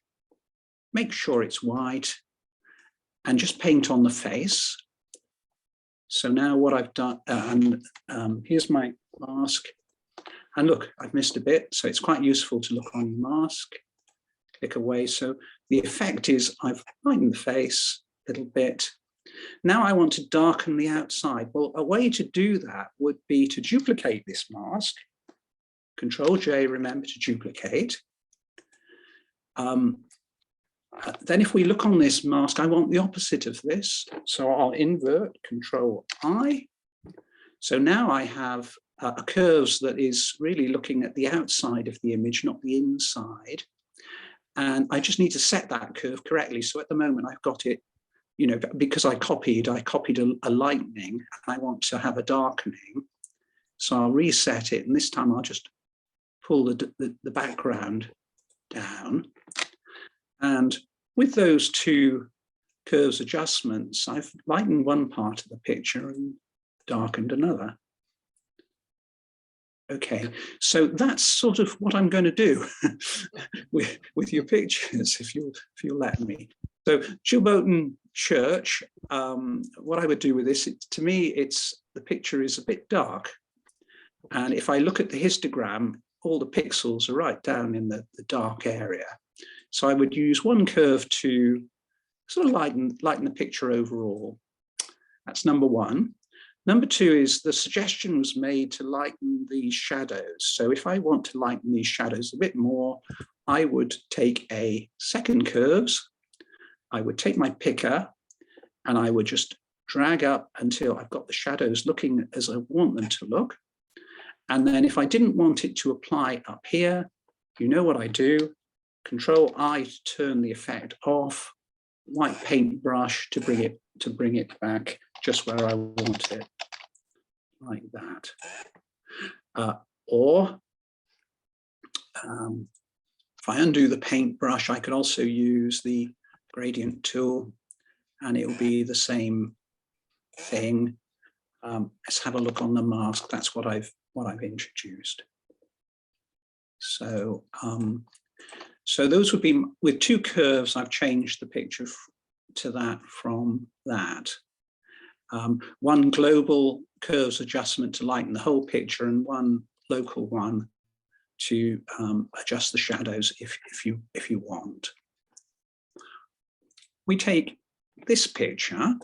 B: make sure it's white, and just paint on the face. So now what I've done, here's my mask. And look, I've missed a bit, so it's quite useful to look on your mask. Click away. So the effect is I've lightened the face a little bit. Now I want to darken the outside. Well, a way to do that would be to duplicate this mask. Control J, remember to duplicate. Then if we look on this mask, I want the opposite of this. So I'll invert, Control I. So now I have a curves that is really looking at the outside of the image, not the inside. And I just need to set that curve correctly. So at the moment I've got it, you know, because I copied a lightening, and I want to have a darkening. So I'll reset it, and this time I'll just pull the background down. And with those two curves adjustments, I've lightened one part of the picture and darkened another. Okay, so that's sort of what I'm going to do with your pictures, if you'll let me. So Chilboton Church, what I would do with this, to me, the picture is a bit dark. And if I look at the histogram, all the pixels are right down in the dark area. So I would use one curve to sort of lighten the picture overall. That's number one. Number two is the suggestion was made to lighten these shadows. So if I want to lighten these shadows a bit more, I would take a second curves. I would take my picker and I would just drag up until I've got the shadows looking as I want them to look. And then if I didn't want it to apply up here, you know what I do? Control I to turn the effect off, white paintbrush to bring it back just where I want it, like that. Or if I undo the paintbrush, I could also use the gradient tool, and it will be the same thing. Let's have a look on the mask. That's what I've introduced. So so those would be, with two curves, I've changed the picture to that from that. One global curves adjustment to lighten the whole picture, and one local one to adjust the shadows if you want. We take this picture,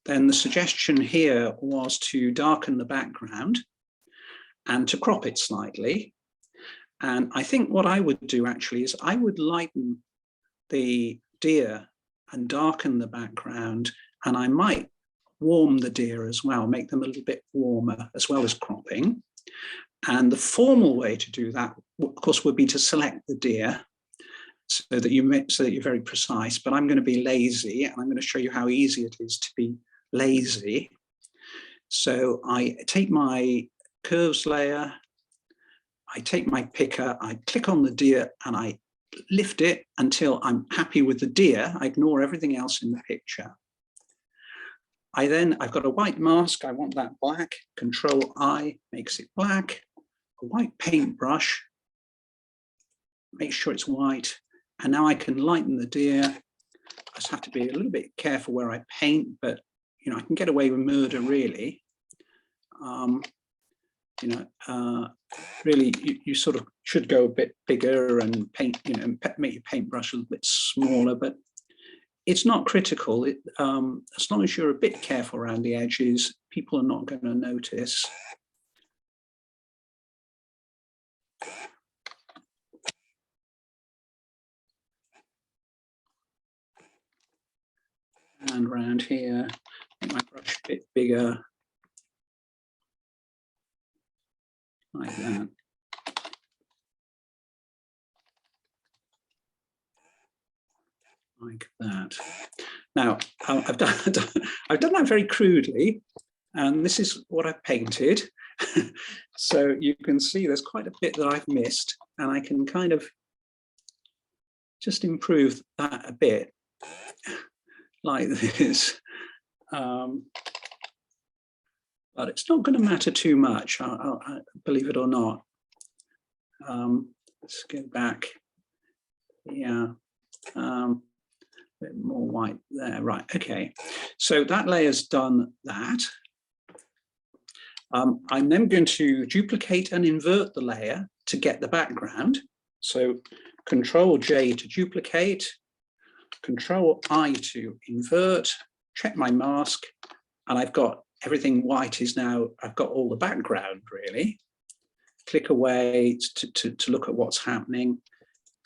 B: then the suggestion here was to darken the background and to crop it slightly. And I think what I would do actually is I would lighten the deer and darken the background, and I might warm the deer as well, make them a little bit warmer as well as cropping. And the formal way to do that, of course, would be to select the deer so that you're very precise. But I'm going to be lazy, and I'm going to show you how easy it is to be lazy. So I take my curves layer, I take my picker, I click on the deer, and I lift it until I'm happy with the deer. I ignore everything else in the picture. I've got a white mask. I want that black. Control I makes it black. A white paintbrush, make sure it's white. And now I can lighten the deer. I just have to be a little bit careful where I paint, but you know, I can get away with murder really. Really, you sort of should go a bit bigger and paint, you know, make your paintbrush a little bit smaller, but it's not critical. As long as you're a bit careful around the edges, people are not going to notice. And around here, make my brush a bit bigger, like that. Like that. Now, I've done that very crudely, and this is what I've painted. So you can see there's quite a bit that I've missed, and I can kind of just improve that a bit, like this. But it's not going to matter too much, I believe it or not. Let's go back. Yeah. A bit more white there, right, okay. So that layer's done that. I'm then going to duplicate and invert the layer to get the background. So Control J to duplicate, Control I to invert, check my mask, and I've got everything white is now, I've got all the background really. Click away to look at what's happening,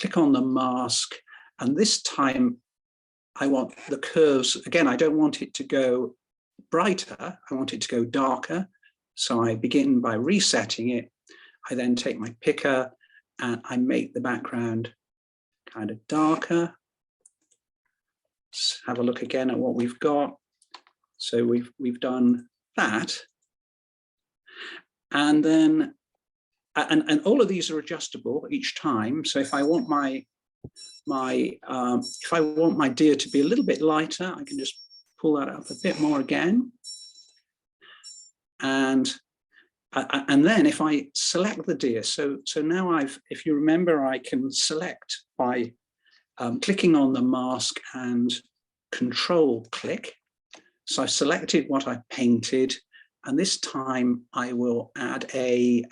B: click on the mask, and this time I want the curves, again, I don't want it to go brighter, I want it to go darker. So I begin by resetting it. I then take my picker and I make the background kind of darker. Let's have a look again at what we've got. So we've done that. And then, and all of these are adjustable each time. So if I want if I want my deer to be a little bit lighter, I can just pull that up a bit more again. And then if I select the deer, so now if you remember, I can select by clicking on the mask and control click. So I've selected what I painted, and this time I will add a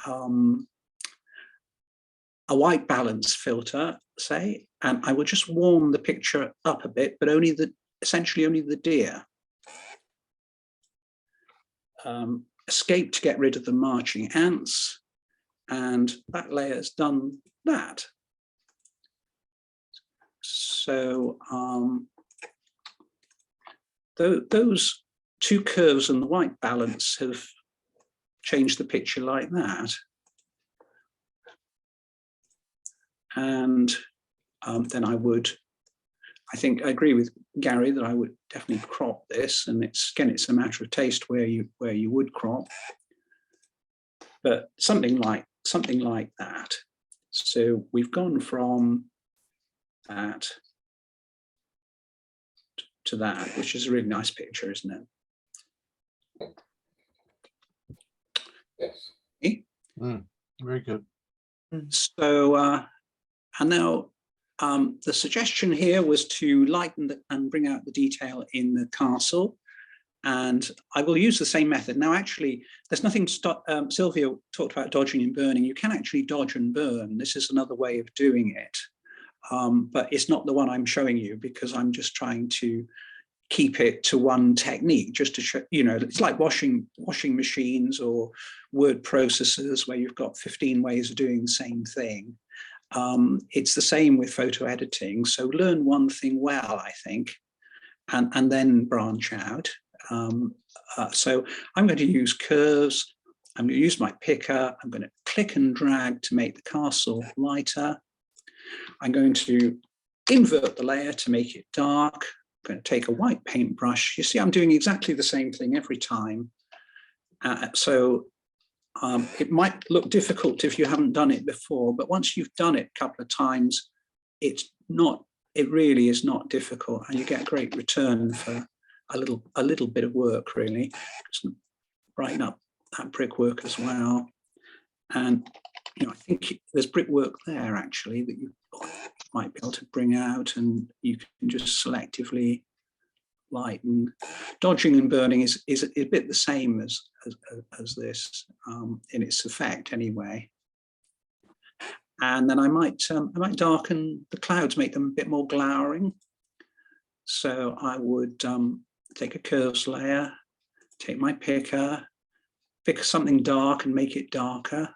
B: white balance filter, say, and I will just warm the picture up a bit, but essentially only the deer. Escape to get rid of the marching ants, and that layer's done that. So those two curves and the white balance have changed the picture like that. And then I think I agree with Gary that I would definitely crop this, and it's a matter of taste where you would crop, but something like that. So we've gone from that to that, which is a really nice picture, isn't it?
D: Yes.
A: Very good.
B: So and now the suggestion here was to lighten and bring out the detail in the castle, and I will use the same method. Now, actually, there's nothing to stop. Sylvia talked about dodging and burning. You can actually dodge and burn. This is another way of doing it, but it's not the one I'm showing you because I'm just trying to keep it to one technique, just to show, you know, it's like washing machines or word processors where you've got 15 ways of doing the same thing. It's the same with photo editing. So learn one thing well, I think, and then branch out. So I'm going to use curves. I'm going to use my picker. I'm going to click and drag to make the castle lighter. I'm going to invert the layer to make it dark. I'm going to take a white paintbrush. You see, I'm doing exactly the same thing every time. It might look difficult if you haven't done it before, but once you've done it a couple of times, it really is not difficult, and you get a great return for a little bit of work, really. Just brighten up that brickwork as well. And I think there's brickwork there actually that you might be able to bring out, and you can just selectively lighten. Dodging and burning is a bit the same as this in its effect anyway. And then I might darken the clouds, make them a bit more glowering. So I would take a curves layer, take my picker, pick something dark and make it darker,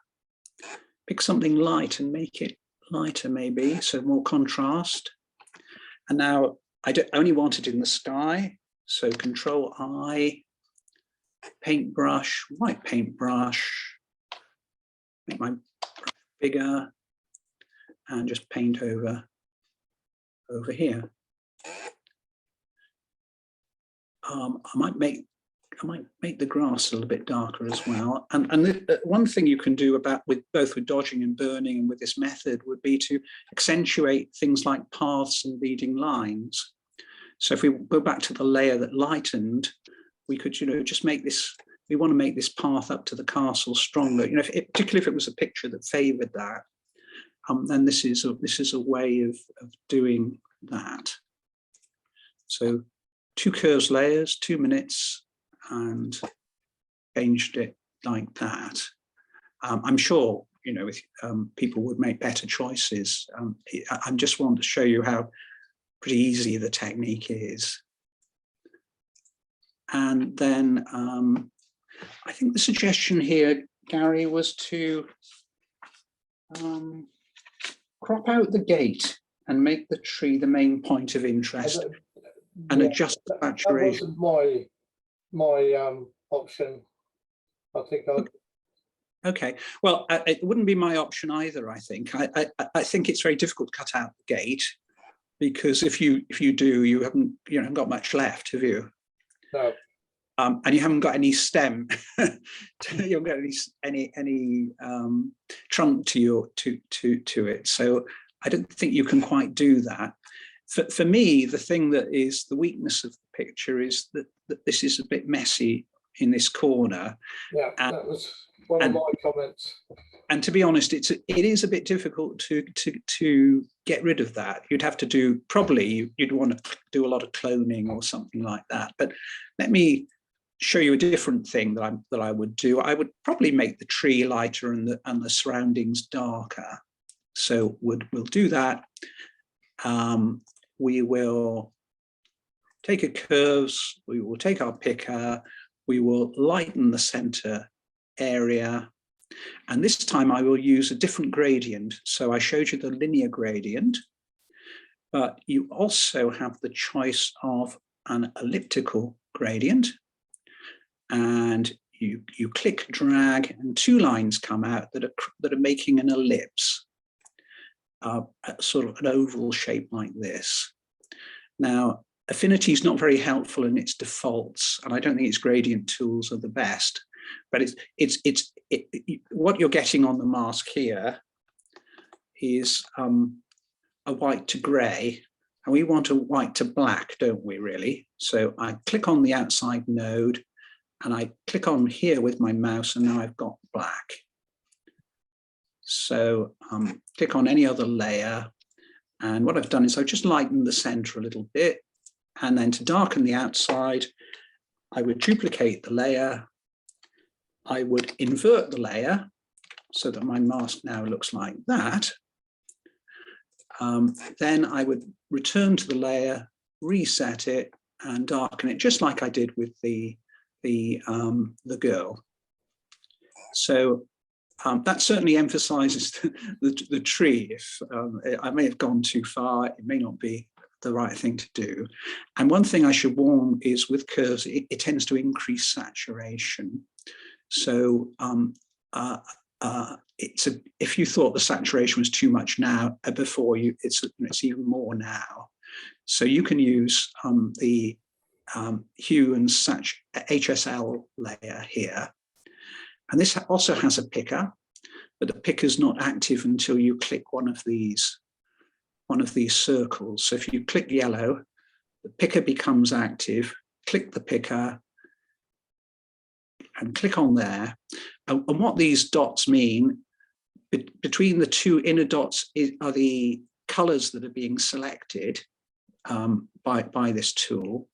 B: pick something light and make it lighter maybe, so more contrast. And now I only want it in the sky, so Control I, paintbrush, white paintbrush, make my brush bigger, and just paint over here. I might make the grass a little bit darker as well. And one thing you can do with dodging and burning and with this method would be to accentuate things like paths and leading lines. So if we go back to the layer that lightened, we could, just make this. We want to make this path up to the castle stronger. Particularly if it was a picture that favoured that, then this is a way of doing that. So 2 curves layers, 2 minutes, and changed it like that. I'm sure people would make better choices. I just want to show you how pretty easy the technique is. And then I think the suggestion here, Gary, was to crop out the gate and make the tree the main point of interest, and adjust the saturation.
D: That wasn't my option. I think
B: Okay, well, it wouldn't be my option either. I think I think it's very difficult to cut out the gate, because if you do, you haven't got much left, have you?
D: No.
B: And you haven't got any stem. You haven't got any trunk to it. So I don't think you can quite do that. For me, the thing that is the weakness of the picture is that this is a bit messy in this corner.
D: Yeah, that was one of my comments.
B: And to be honest, it is a bit difficult to get rid of that. You'd have to you'd want to do a lot of cloning or something like that. But let me show you a different thing that I would do. I would probably make the tree lighter and the surroundings darker. So we'll do that. We will take a curves. We will take our picker. We will lighten the center area. And this time I will use a different gradient. So I showed you the linear gradient, but you also have the choice of an elliptical gradient. And you click, drag, and 2 lines come out that are making an ellipse, sort of an oval shape like this. Now, Affinity is not very helpful in its defaults, and I don't think its gradient tools are the best. But what you're getting on the mask here is a white to grey, and we want a white to black, don't we, really? So I click on the outside node, and I click on here with my mouse, and now I've got black. So click on any other layer, and what I've done is I've just lightened the center a little bit, and then to darken the outside, I would duplicate the layer. I would invert the layer so that my mask now looks like that. Then I would return to the layer, reset it, and darken it just like I did with the girl. So that certainly emphasizes the tree. If I may have gone too far, it may not be the right thing to do. And one thing I should warn is with curves, it tends to increase saturation. So if you thought the saturation was too much now before you, it's even more now. So you can use the hue and HSL layer here. And this also has a picker, but the picker is not active until you click one of these circles. So if you click yellow, the picker becomes active, click the picker and click on there. And what these dots mean, between the two inner dots are the colors that are being selected by this tool.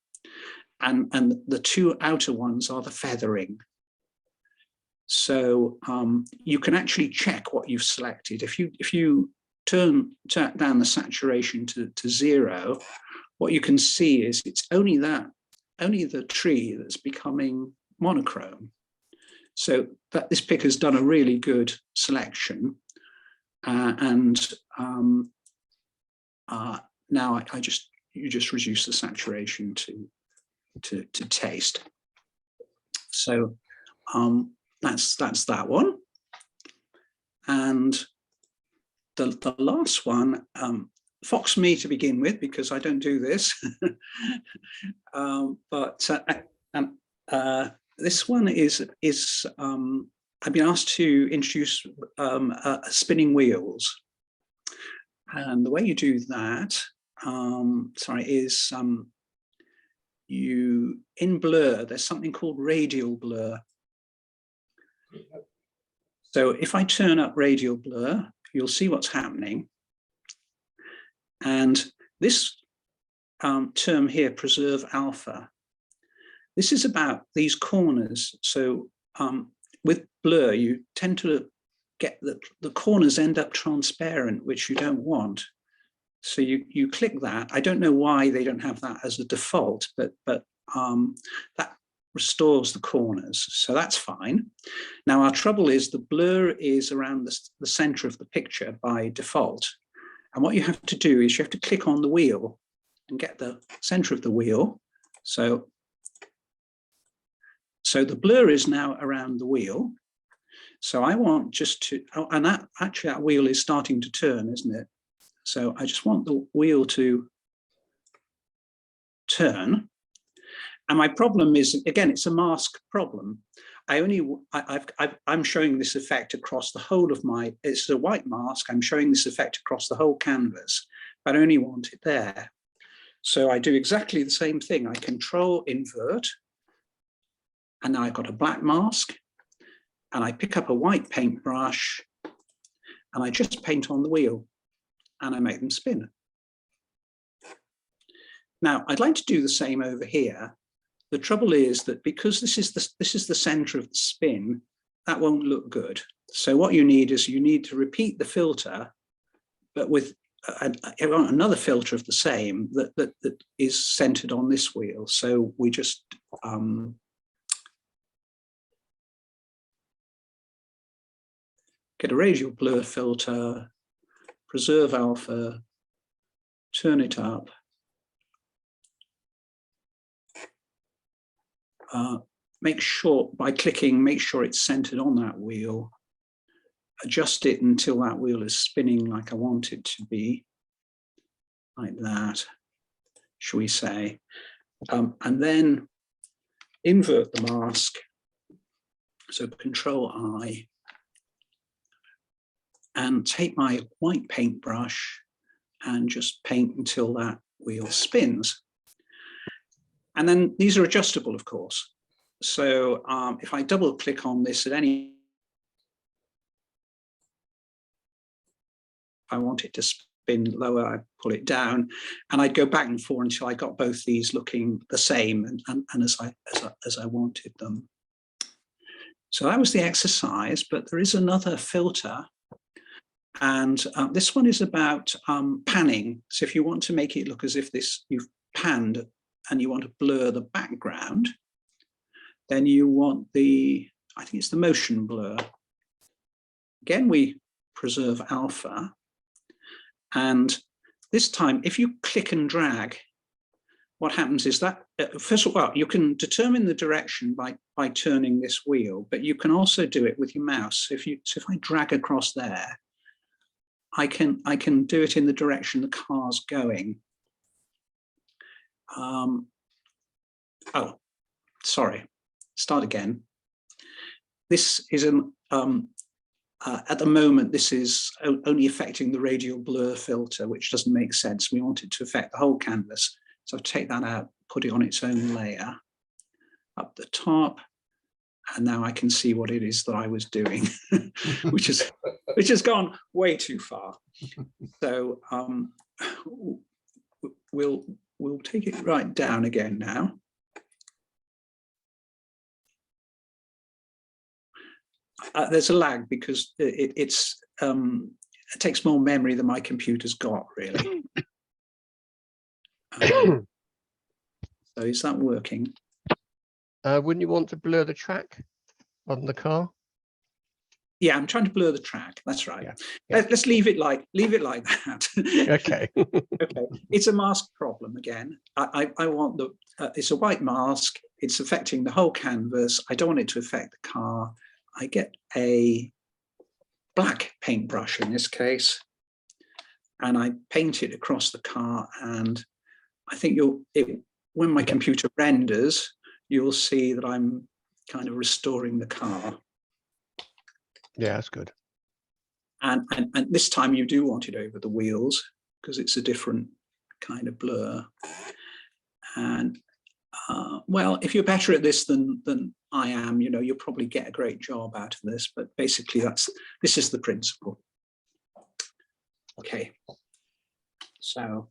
B: And the two outer ones are the feathering. So you can actually check what you've selected. If you turn down the saturation to 0, what you can see is it's only the tree that's becoming monochrome. So that this picker's done a really good selection, and now you just reduce the saturation to taste. So that's that one, and the last one, fox me to begin with, because I don't do this, this one is I've been asked to introduce spinning wheels, and the way you do that, is you in blur. There's something called radial blur. So if I turn up radial blur, you'll see what's happening. And this term here, preserve alpha, this is about these corners. So with blur, you tend to get the corners end up transparent, which you don't want. So you click that. I don't know why they don't have that as a default, but that restores the corners, so that's fine. Now our trouble is the blur is around the center of the picture by default, and what you have to do is you have to click on the wheel and get the center of the wheel. So the blur is now around the wheel. So I want just to, and that wheel is starting to turn, isn't it? So I just want the wheel to turn. And my problem is, again, it's a mask problem. I'm showing this effect across the whole of it's a white mask. I'm showing this effect across the whole canvas, but I only want it there. So I do exactly the same thing. I control invert, and now I've got a black mask, and I pick up a white paintbrush, and I just paint on the wheel, and I make them spin. Now, I'd like to do the same over here. The trouble is that because this is the center of the spin, that won't look good. So what you need is you need to repeat the filter, but with another filter of the same that is centered on this wheel. So we just get a radial blur filter, preserve alpha, turn it up. Make sure, by clicking, make sure it's centered on that wheel. Adjust it until that wheel is spinning like I want it to be, like that, shall we say. And then invert the mask. So Control I, and take my white paintbrush and just paint until that wheel spins. And then these are adjustable, of course. So if I double click on this at any, I want it to spin lower, I pull it down, and I'd go back and forth until I got both these looking the same and as I wanted them. So that was the exercise, but there is another filter, and this one is about panning. So if you want to make it look as if you've panned and you want to blur the background, then you want I think it's the motion blur. Again, we preserve alpha, and this time, if you click and drag, what happens is that, first of all, you can determine the direction by turning this wheel, but you can also do it with your mouse. So if I drag across there, I can do it in the direction the car's going. Oh, sorry, start again. This is at the moment, this is only affecting the radial blur filter, which doesn't make sense. We want it to affect the whole canvas. So I'll take that out, put it on its own layer up the top. And now I can see what it is that I was doing, which has gone way too far. So we'll take it right down again now. There's a lag because it takes more memory than my computer's got, really. So is that working?
I: Wouldn't you want to blur the track on the car?
B: Yeah, I'm trying to blur the track. That's right.
I: Yeah.
B: Let's leave it like that.
I: Okay.
B: Okay. It's a mask problem again. I want the. It's a white mask. It's affecting the whole canvas. I don't want it to affect the car. I get a black paintbrush in this case, and I paint it across the car. And I think when my computer renders, you'll see that I'm kind of restoring the car.
I: Yeah, that's good.
B: And this time you do want it over the wheels because it's a different kind of blur. And well, if you're better at this than I am, you'll probably get a great job out of this. But basically, this is the principle. Okay. So.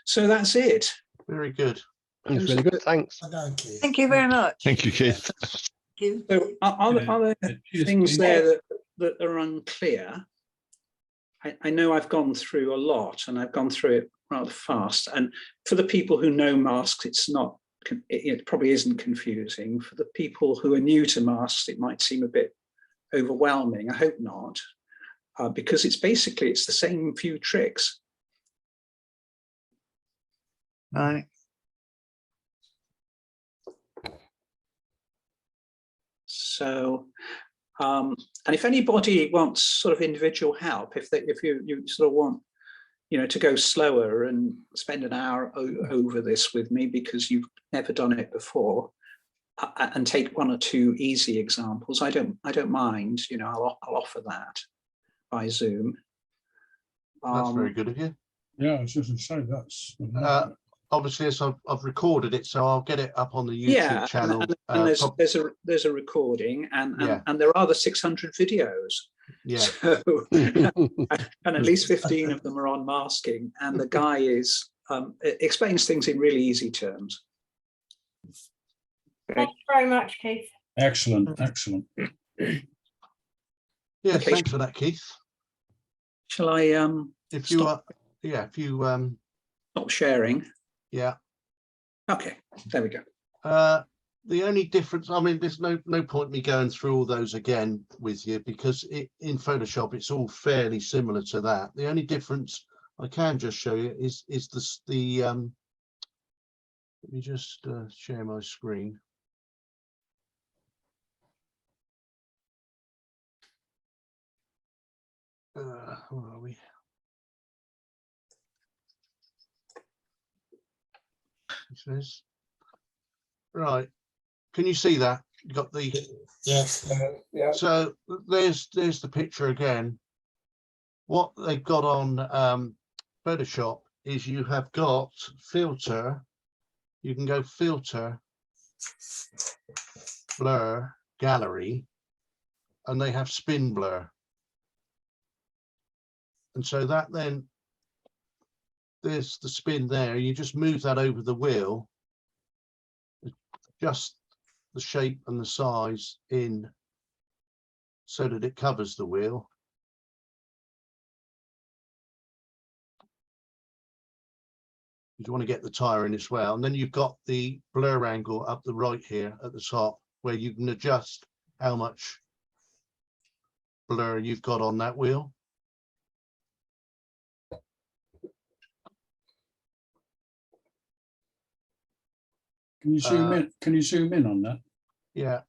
B: So that's it.
A: Very good.
I: That's really good. Thanks.
E: Thank you very much.
C: Thank you, Keith.
E: Thank you.
B: So are there things there that are unclear? I know I've gone through a lot and I've gone through it rather fast. And for the people who know masks, it probably isn't confusing. For the people who are new to masks, it might seem a bit overwhelming. I hope not, because it's the same few tricks.
E: Right.
B: So, and if anybody wants sort of individual help, if you sort of want, to go slower and spend an hour over this with me because you've never done it before, and take one or two easy examples, I don't mind. I'll offer that by Zoom.
A: That's very good of you.
F: Yeah, I was just going to say that's.
A: Obviously, as I've recorded it, so I'll get it up on the YouTube channel.
B: And there's a recording, and there are the 600 videos.
A: Yeah.
B: So, and at least 15 of them are on masking, and the guy explains things in really easy terms.
J: Thank you very much, Keith.
F: Excellent, excellent.
A: Yeah,
B: Okay.
A: thanks for that, Keith.
B: Shall I
A: If you
B: stop sharing?
A: Yeah.
B: Okay, there we go.
A: The only difference, I mean, there's no point me going through all those again with you because in Photoshop it's all fairly similar to that. The only difference I can just show you is the let me just share my screen. Where are we? It says, right. Can you see that? You got the
D: Yes. Yeah.
A: So there's the picture again. What they've got on Photoshop is you have got filter. You can go filter, blur, gallery, and they have spin blur. And so that then there's the spin there. You just move that over the wheel, adjust the shape and the size in so that it covers the wheel. You want to get the tire in as well. And then you've got the blur angle up the right here at the top where you can adjust how much blur you've got on that wheel.
F: Can you zoom in? Can you zoom in on that?
A: Yeah.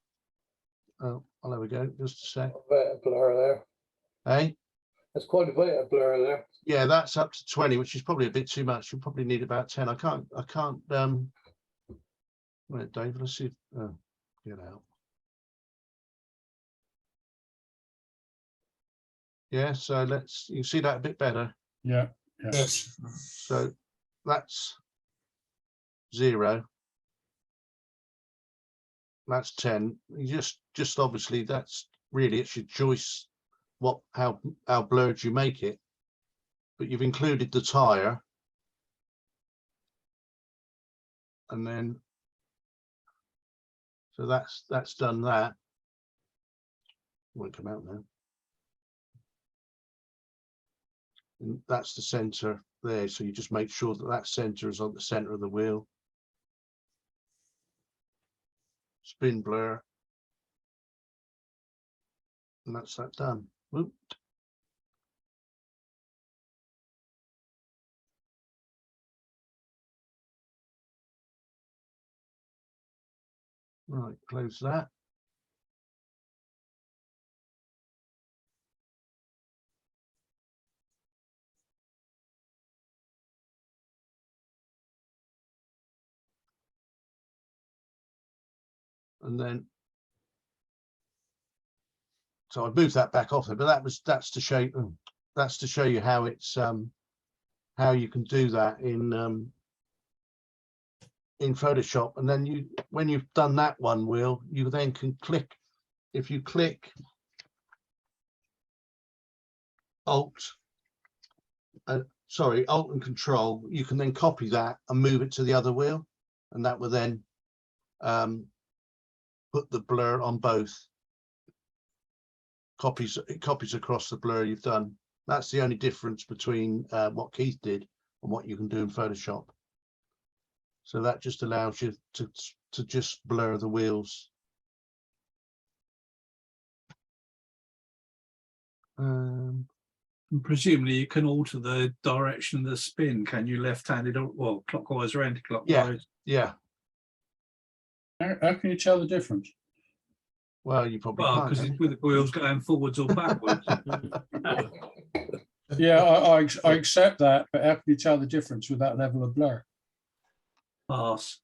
A: Oh, well, there we go. Just a sec.
D: A bit of blur there.
A: Hey.
D: There's quite a bit of blur there.
A: Yeah, that's up to 20, which is probably a bit too much. You'll probably need about 10. I can't wait, David, let's see. Oh, get out. Yeah, so you can see that a bit better.
F: Yeah.
D: Yes.
A: So that's 0. That's 10. You just obviously that's really it's your choice how blurred you make it. But you've included the tire. And then so that's done that. Won't come out now. And that's the center there. So you just make sure that center is on the center of the wheel. Spin blur. And that's that done. Whoop. Right, close that. And then so I've moved that back off there, but that's to show you how it's how you can do that in Photoshop. And then when you've done that one wheel, you then can click. If you click Alt and Control, you can then copy that and move it to the other wheel, and that will then put the blur on both. It copies across the blur you've done. That's the only difference between what Keith did and what you can do in Photoshop. So that just allows you to just blur the wheels.
H: And presumably you can alter the direction of the spin. Can you left-handed or well, clockwise or anti-clockwise?
A: Yeah.
F: How can you tell the difference?
A: Well, you probably can't.
H: Because it's with the wheels going forwards or backwards.
F: Yeah, I accept that, but how can you tell the difference with that level of blur?
H: Pass.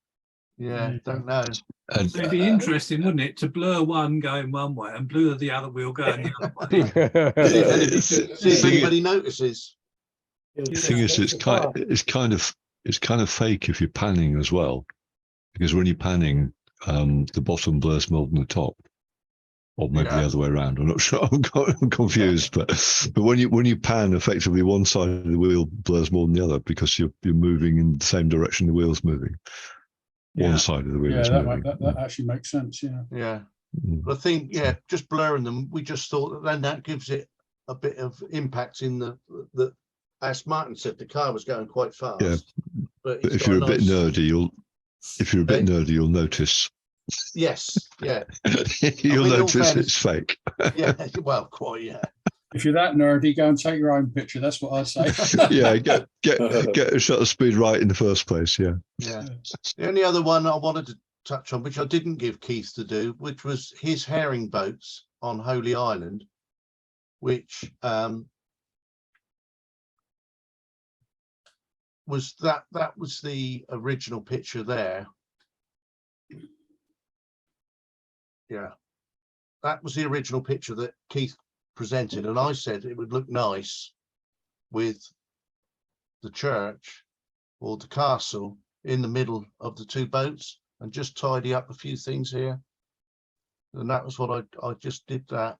A: Yeah, don't know.
H: It'd be interesting, wouldn't it, to blur one going one way and blur the other wheel going the other way?
A: See if anybody notices.
C: The thing is, it's kind of fake if you're panning as well, because when you're panning, the bottom blurs more than the top, or maybe the other way around. I'm not sure. I'm confused, but when you pan, effectively one side of the wheel blurs more than the other because you're moving in the same direction the wheel's moving. One side of the wheel is moving.
F: That actually makes sense.
A: Yeah. But I think just blurring them. We just thought that then that gives it a bit of impact in the. As Martin said, the car was going quite fast. Yeah. But
C: if you're a bit nerdy, you'll notice.
A: Yes, yeah.
C: You'll notice it's fake.
A: Yeah, well, quite, yeah.
F: If you're that nerdy, go and take your own picture. That's what I say.
C: Yeah, get a shutter speed right in the first place. Yeah.
A: Yeah. The only other one I wanted to touch on, which I didn't give Keith to do, which was his herring boats on Holy Island, which was that was the original picture there. Yeah, that was the original picture that Keith presented, and I said it would look nice with the church or the castle in the middle of the two boats and just tidy up a few things here. And that was what I just did that.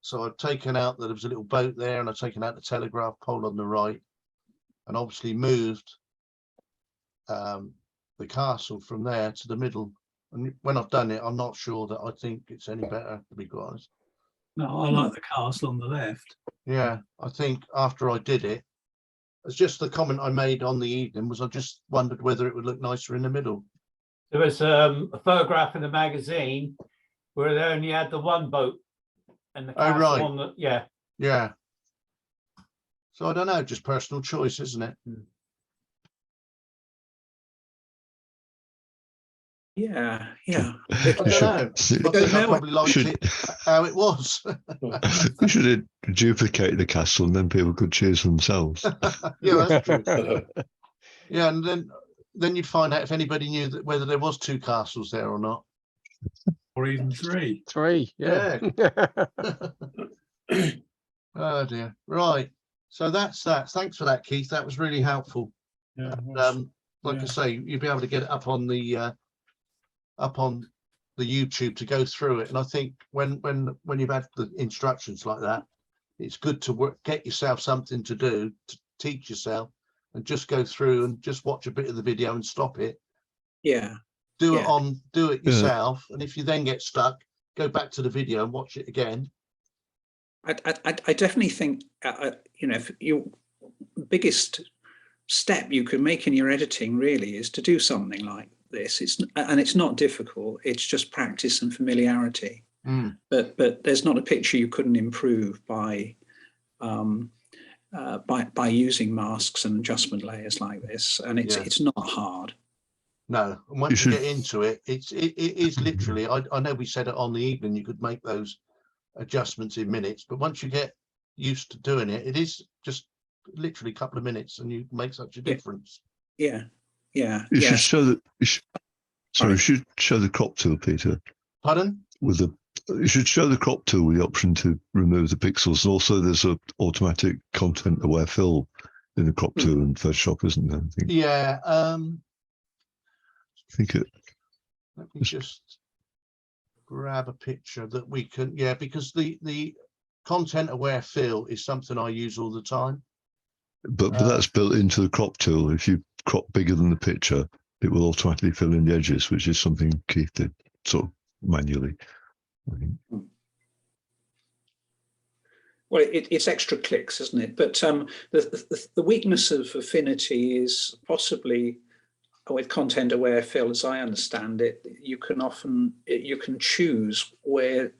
A: So I've taken out that there was a little boat there, and I've taken out the telegraph pole on the right, and obviously moved the castle from there to the middle. And when I've done it, I'm not sure that I think it's any better, to be quite honest.
H: No, I like the castle on the left.
A: Yeah, I think after I did it, it's just the comment I made on the evening was I just wondered whether it would look nicer in the middle.
G: There was a photograph in the magazine where they only had the one boat and the castle on the
A: Yeah. So I don't know, just personal choice, isn't it?
B: Yeah, yeah.
A: I don't know. I
B: don't
A: think I
B: know.
A: probably liked
C: Should-
A: it how it was.
C: We should duplicate the castle, and then people could choose themselves.
A: Yeah, that's true. Yeah, and then you'd find out if anybody knew that whether there was 2 castles there or not.
H: Or even 3.
I: 3, yeah.
A: Oh dear. Right. So that's that. Thanks for that, Keith. That was really helpful.
F: Yeah, it was.
A: Like I
F: Yeah.
A: say, you'll be able to get it up on the YouTube to go through it. And I think when you've had the instructions like that, it's good to get yourself something to do, to teach yourself, and just go through and just watch a bit of the video and stop it.
B: Yeah.
A: Do
B: Yeah.
A: it yourself. And if you then get stuck, go back to the video and watch it again.
B: I definitely think, you know, if your biggest step you can make in your editing really is to do something like this. It's not difficult. It's just practice and familiarity. But there's not a picture you couldn't improve by using masks and adjustment layers like this. And it's not hard.
A: No, and once you get into it, it is literally. I know we said it on the evening. You could make those adjustments in minutes, but once you get used to doing it, it is just literally a couple of minutes, and you make such a difference.
B: Yeah.
C: You should show the. You should show the crop tool, Peter.
A: Pardon?
C: You should show the crop tool with the option to remove the pixels. And also, there's an automatic content-aware fill in the crop tool in Photoshop, isn't there? I think.
A: Yeah.
C: I think it.
A: Let me just grab a picture that we can. Yeah, because the content-aware fill is something I use all the time.
C: But that's built into the crop tool. If you crop bigger than the picture, it will automatically fill in the edges, which is something Keith did sort of manually, I think.
B: Well, it's extra clicks, isn't it? But the weakness of Affinity is possibly with content-aware fill, as I understand it, you can choose where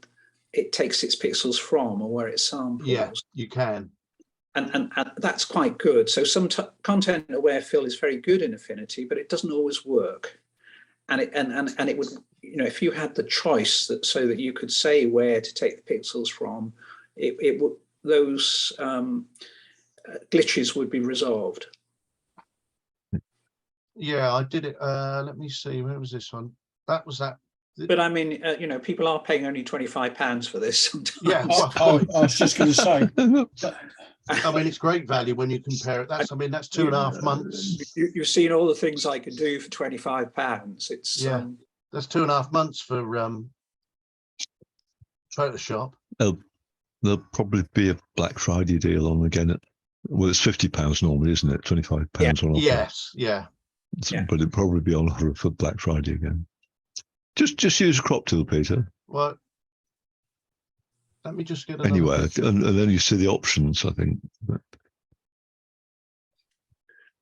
B: it takes its pixels from or where it samples.
A: Yeah, you can.
B: And that's quite good. So some content-aware fill is very good in Affinity, but it doesn't always work. And it would, you know, if you had the choice so that you could say where to take the pixels from, it would, those glitches would be resolved.
A: Yeah, I did it. Let me see. Where was this one? That was that.
B: But I mean, you know, people are paying only £25 for this sometimes.
A: Yeah,
F: I was just going to say.
A: I mean, it's great value when you compare it. That's 2.5 months.
B: You've seen all the things I can do for £25. It's
A: that's 2.5 months for Photoshop.
C: There'll probably be a Black Friday deal on again. Well, it's £50 normally, isn't it? £25 on offer.
A: Yes, yeah.
C: But it'll probably be on offer for Black Friday again. Just use a crop tool, Peter.
A: Well, let me just get another
C: anyway, and then you see the options, I think.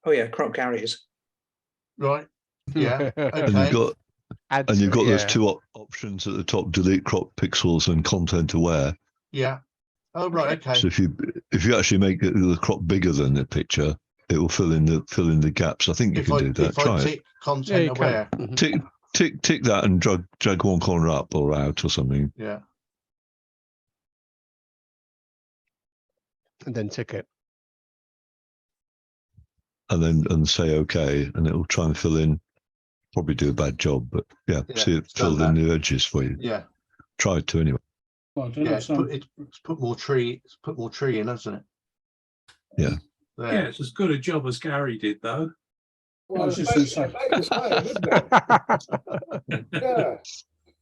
B: Oh yeah, crop Gary's.
A: Right. Yeah. Okay.
C: And you've got those two options at the top: delete crop pixels and content aware.
A: Yeah. Oh right. Okay.
C: So if you actually make the crop bigger than the picture, it will fill in the gaps. I think you can do that. Try it.
A: Content aware.
C: Tick that and drag one corner up or out or something.
A: Yeah.
I: And then tick it.
C: And say okay, and it will try and fill in. Probably do a bad job, but see it filled in the edges for you.
A: Yeah.
C: Try to anyway.
F: Well,
A: it's put more tree in, hasn't it?
C: Yeah.
A: There.
H: Yeah, it's as good a job as Gary did, though.
D: Well,
F: I was just going to say.
D: Yeah.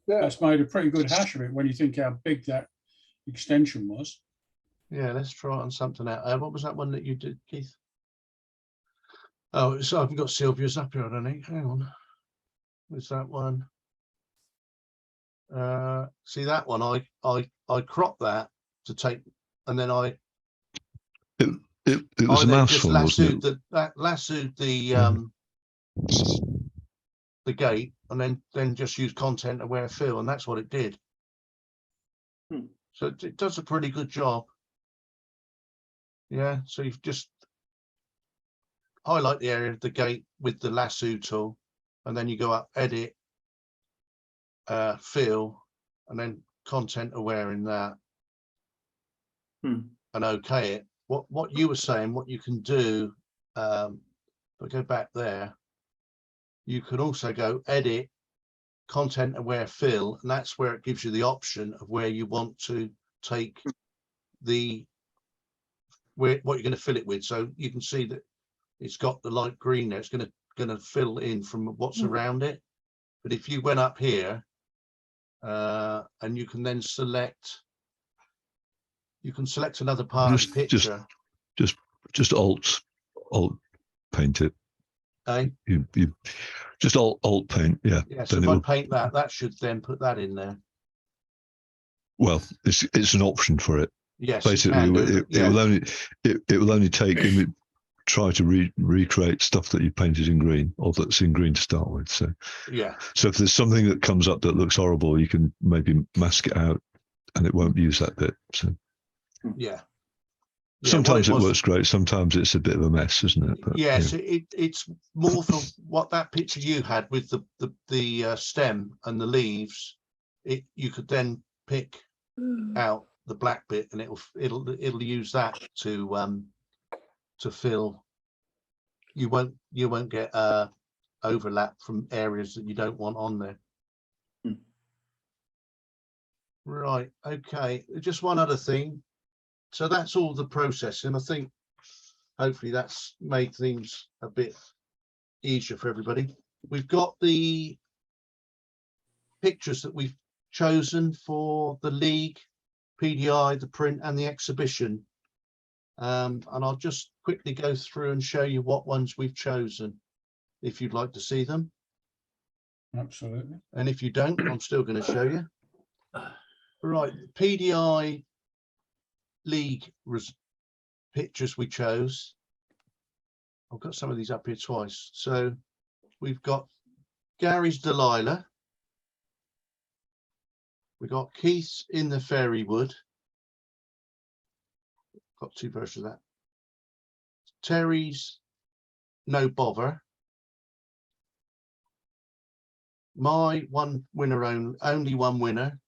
F: That's made a pretty good hash of it when you think how big that extension was.
A: Yeah, let's try on something out. What was that one that you did, Keith? Oh, so I've got Sylvia's up here, I don't think. Hang on. What's that one? See that one? I cropped that to take, and then
C: it was a mouse one, wasn't it?
A: Lassoed the gate, and then just use content aware fill, and that's what it did. So it does a pretty good job. Yeah, so you've just highlight the area of the gate with the lasso tool, and then you go up edit, fill, and then content aware in that, and okay it. What you were saying, what you can do, if I go back there, you can also go edit content aware fill, and that's where it gives you the option of where you want to take what you're going to fill it with. So you can see that it's got the light green there. It's going to fill in from what's around it. But if you went up here, and you can then select, another part of the picture.
C: Just alt paint it. You just alt paint, yeah.
A: Yeah, so if I paint that, that should then put that in there.
C: Well, it's an option for it.
A: Yes,
C: basically it will only take him try to recreate stuff that you painted in green or that's in green to start with. So
A: yeah,
C: so if there's something that comes up that looks horrible, you can maybe mask it out and it won't use that bit. So
A: yeah.
C: Sometimes it works great, sometimes it's a bit of a mess, isn't it? But,
A: yes, it's more for what that picture you had with the stem and the leaves. You could then pick out the black bit, and it'll use that to fill. You won't get overlap from areas that you don't want on there. Right, okay, just one other thing. So that's all the processing. I think hopefully that's made things a bit easier for everybody. We've got the pictures that we've chosen for the league, PDI, the print and the exhibition. And I'll just quickly go through and show you what ones we've chosen, if you'd like to see them.
F: Absolutely.
A: And if you don't, I'm still going to show you. Right, PDI league pictures we chose. I've got some of these up here twice. So we've got Gary's Delilah. We got Keith's in the Fairy Wood. Got two versions of that. Terry's No Bother. My one winner, only one winner.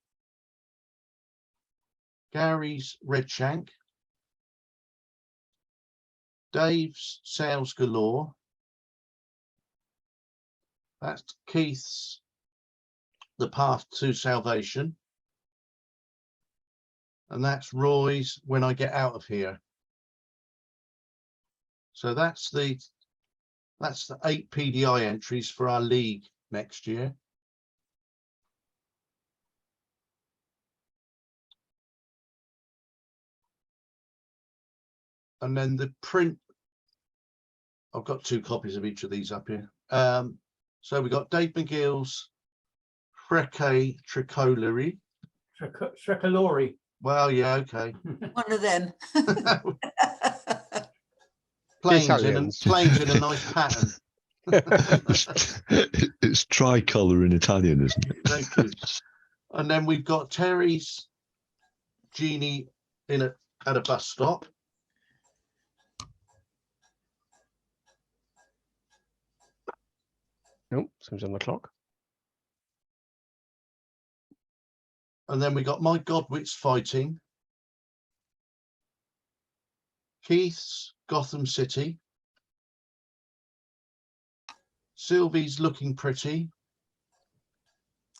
A: Gary's Redshank. Dave's Sales Galore. That's Keith's The Path to Salvation. And that's Roy's When I Get Out of Here. So that's the 8 PDI entries for our league next year. And then the print, I've got 2 copies of each of these up here. So we got Dave McGill's Freckle Tricolori.
G: Tricolori.
A: Well, yeah, okay.
E: One of them.
A: Planes in a nice pattern.
C: It's tricolour in Italian, isn't it?
A: Thank you. And then we've got Terry's Genie at a bus stop.
I: Nope, something's on the clock.
A: And then we got My Godwit's Fighting. Keith's Gotham City. Sylvie's Looking Pretty.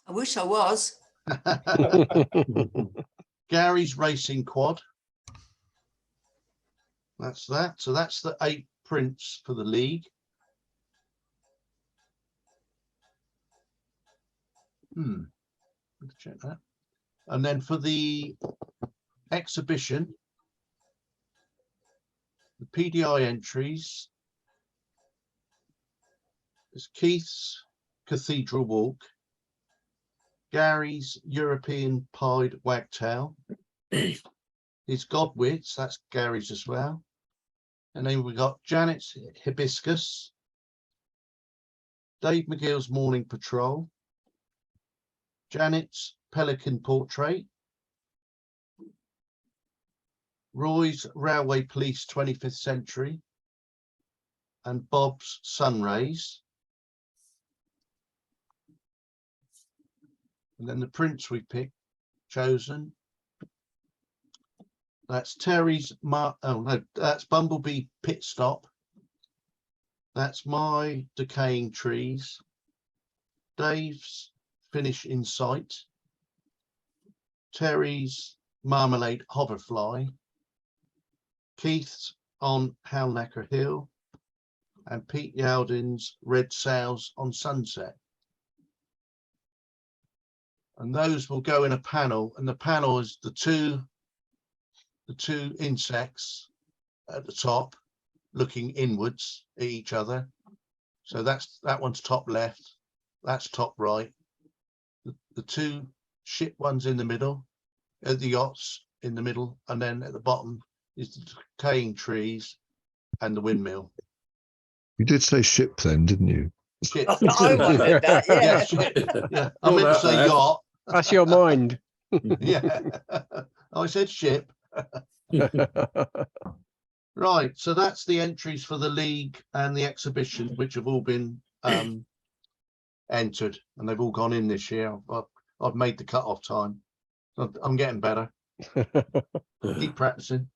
E: I wish I was.
A: Gary's Racing Quad. That's that. So that's the 8 prints for the league. Let's check that. And then for the exhibition, the PDI entries is Keith's Cathedral Walk, Gary's European Pied Wagtail, his Godwits, that's Gary's as well. And then we got Janet's Hibiscus, Dave McGill's Morning Patrol, Janet's Pelican Portrait, Roy's Railway Police 25th Century, and Bob's Sun Rays. And then the prints we chosen. That's Terry's that's Bumblebee Pit Stop. That's my Decaying Trees. Dave's Finish in Sight. Terry's Marmalade Hoverfly. Keith's on Howlnecker Hill. And Pete Yaldin's Red Sails on Sunset. And those will go in a panel, and the panel is the two insects at the top looking inwards at each other. So that one's top left, that's top right. The two ship ones in the middle, the yachts in the middle, and then at the bottom is the Decaying Trees and the windmill.
C: You did say ship then, didn't you?
A: Ship.
E: I wondered that, yeah.
A: Ship. Yeah, I meant to say yacht.
I: That's your mind.
A: Yeah, I said ship. Right, so that's the entries for the league and the exhibition, which have all been entered, and they've all gone in this year. I've made the cut-off time. I'm getting better. Keep practicing.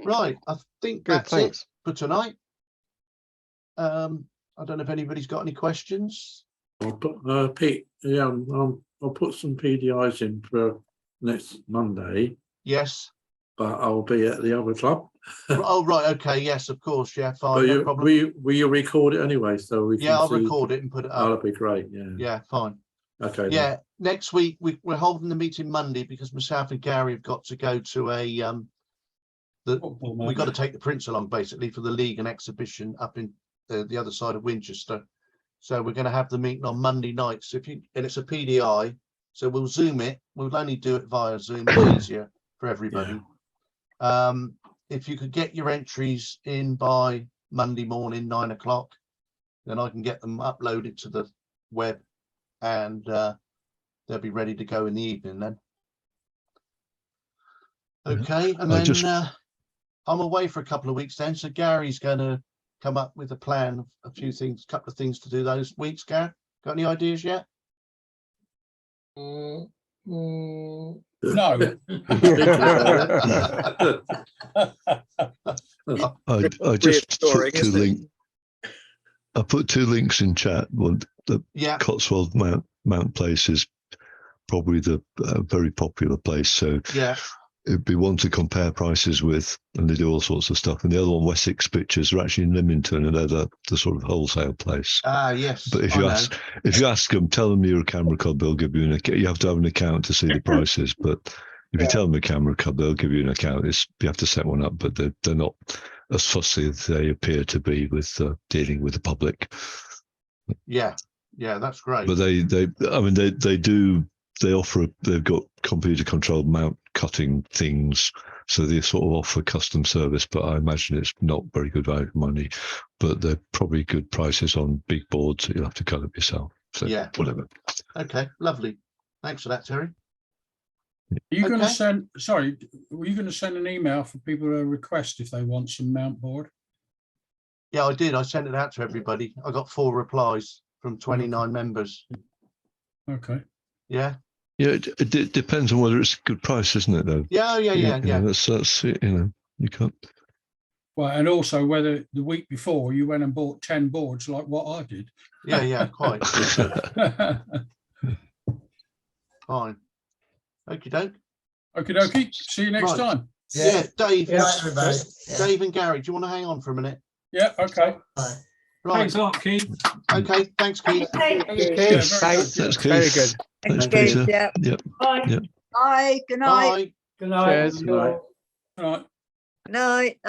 A: Right, I think
I: Good,
A: that's
I: thanks.
A: it for tonight. I don't know if anybody's got any questions.
J: I'll put Pete. Yeah, I'll put some PDIs in for next Monday,
A: Yes.
J: but I'll be at the other club.
A: Oh, right. Okay. Yes, of course. Yeah,
J: But
A: fine. No problem.
J: will you record it anyway? So we
A: Yeah,
J: can
A: I'll
J: see?
A: record it and put it
J: Oh,
A: up.
J: that'd be great. Yeah.
A: Yeah, fine.
J: Okay. then.
A: Yeah, next week we're holding the meeting Monday because myself and Gary have got to go to a we got to take the prints along basically for the league and exhibition up in the other side of Winchester. So we're going to have the meeting on Monday nights. And it's a PDI, so we'll Zoom it. We'll only do it via Zoom. It's easier for everybody. If you could get your entries in by Monday morning 9 o'clock, then I can get them uploaded to the web, and they'll be ready to go in the evening then. Okay, and then I'm away for a couple of weeks then, so Gary's going to come up with a plan, a couple of things to do those weeks. Gary, got any ideas yet?
F: No.
C: I just put
B: Reassuring,
C: two
B: isn't it?
C: links. I put two links in chat. One, the
A: Yeah,
C: Cotswold Mount Place is probably the very popular place. So
A: yeah,
C: it'd be one to compare prices with, and they do all sorts of stuff. And the other one, Wessex Pictures, are actually in Lymington, and they're the sort of wholesale place.
A: yes.
C: But if you ask them, tell them you're a camera club, they'll give you an account. You have to have an account to see the prices. But if you tell them a camera club, they'll give you an account. You have to set one up, but they're not as fussy as they appear to be with dealing with the public.
A: Yeah, that's great.
C: But they offer, they've got computer controlled mount cutting things, so they sort of offer custom service, but I imagine it's not very good value for money, but they're probably good prices on big boards that you'll have to cut up yourself. So
A: Yeah.
C: whatever.
A: Okay, lovely. Thanks for that, Terry.
F: Are you going to
A: Okay.
F: send, sorry, were you going to send an email for people to request if they want some mount board?
A: Yeah, I did. I sent it out to everybody. I got 4 replies from 29 members.
F: Okay.
A: Yeah.
C: Yeah, it depends on whether it's a good price, isn't it, though?
A: Yeah.
C: That's you can't.
F: Well, and also whether the week before you went and bought 10 boards like what I did.
A: Yeah, quite. Fine. Okie doke.
F: Okie dokie. See you next
A: Right.
F: time.
A: Yeah, Dave.
K: Yeah, everybody.
A: Dave and Gary, do you want to hang on for a minute?
F: Yeah, okay.
A: Right.
H: Thanks a lot, Keith.
A: Okay, thanks, Keith.
F: Yeah,
I: Thanks.
C: That's
I: Very
C: Keith.
I: good.
C: Thanks,
E: Okay,
C: Peter.
E: yeah.
C: Yep.
E: Bye. Good night.
A: Bye.
G: Good night.
I: Cheers.
J: Right.
F: All right.
E: Night.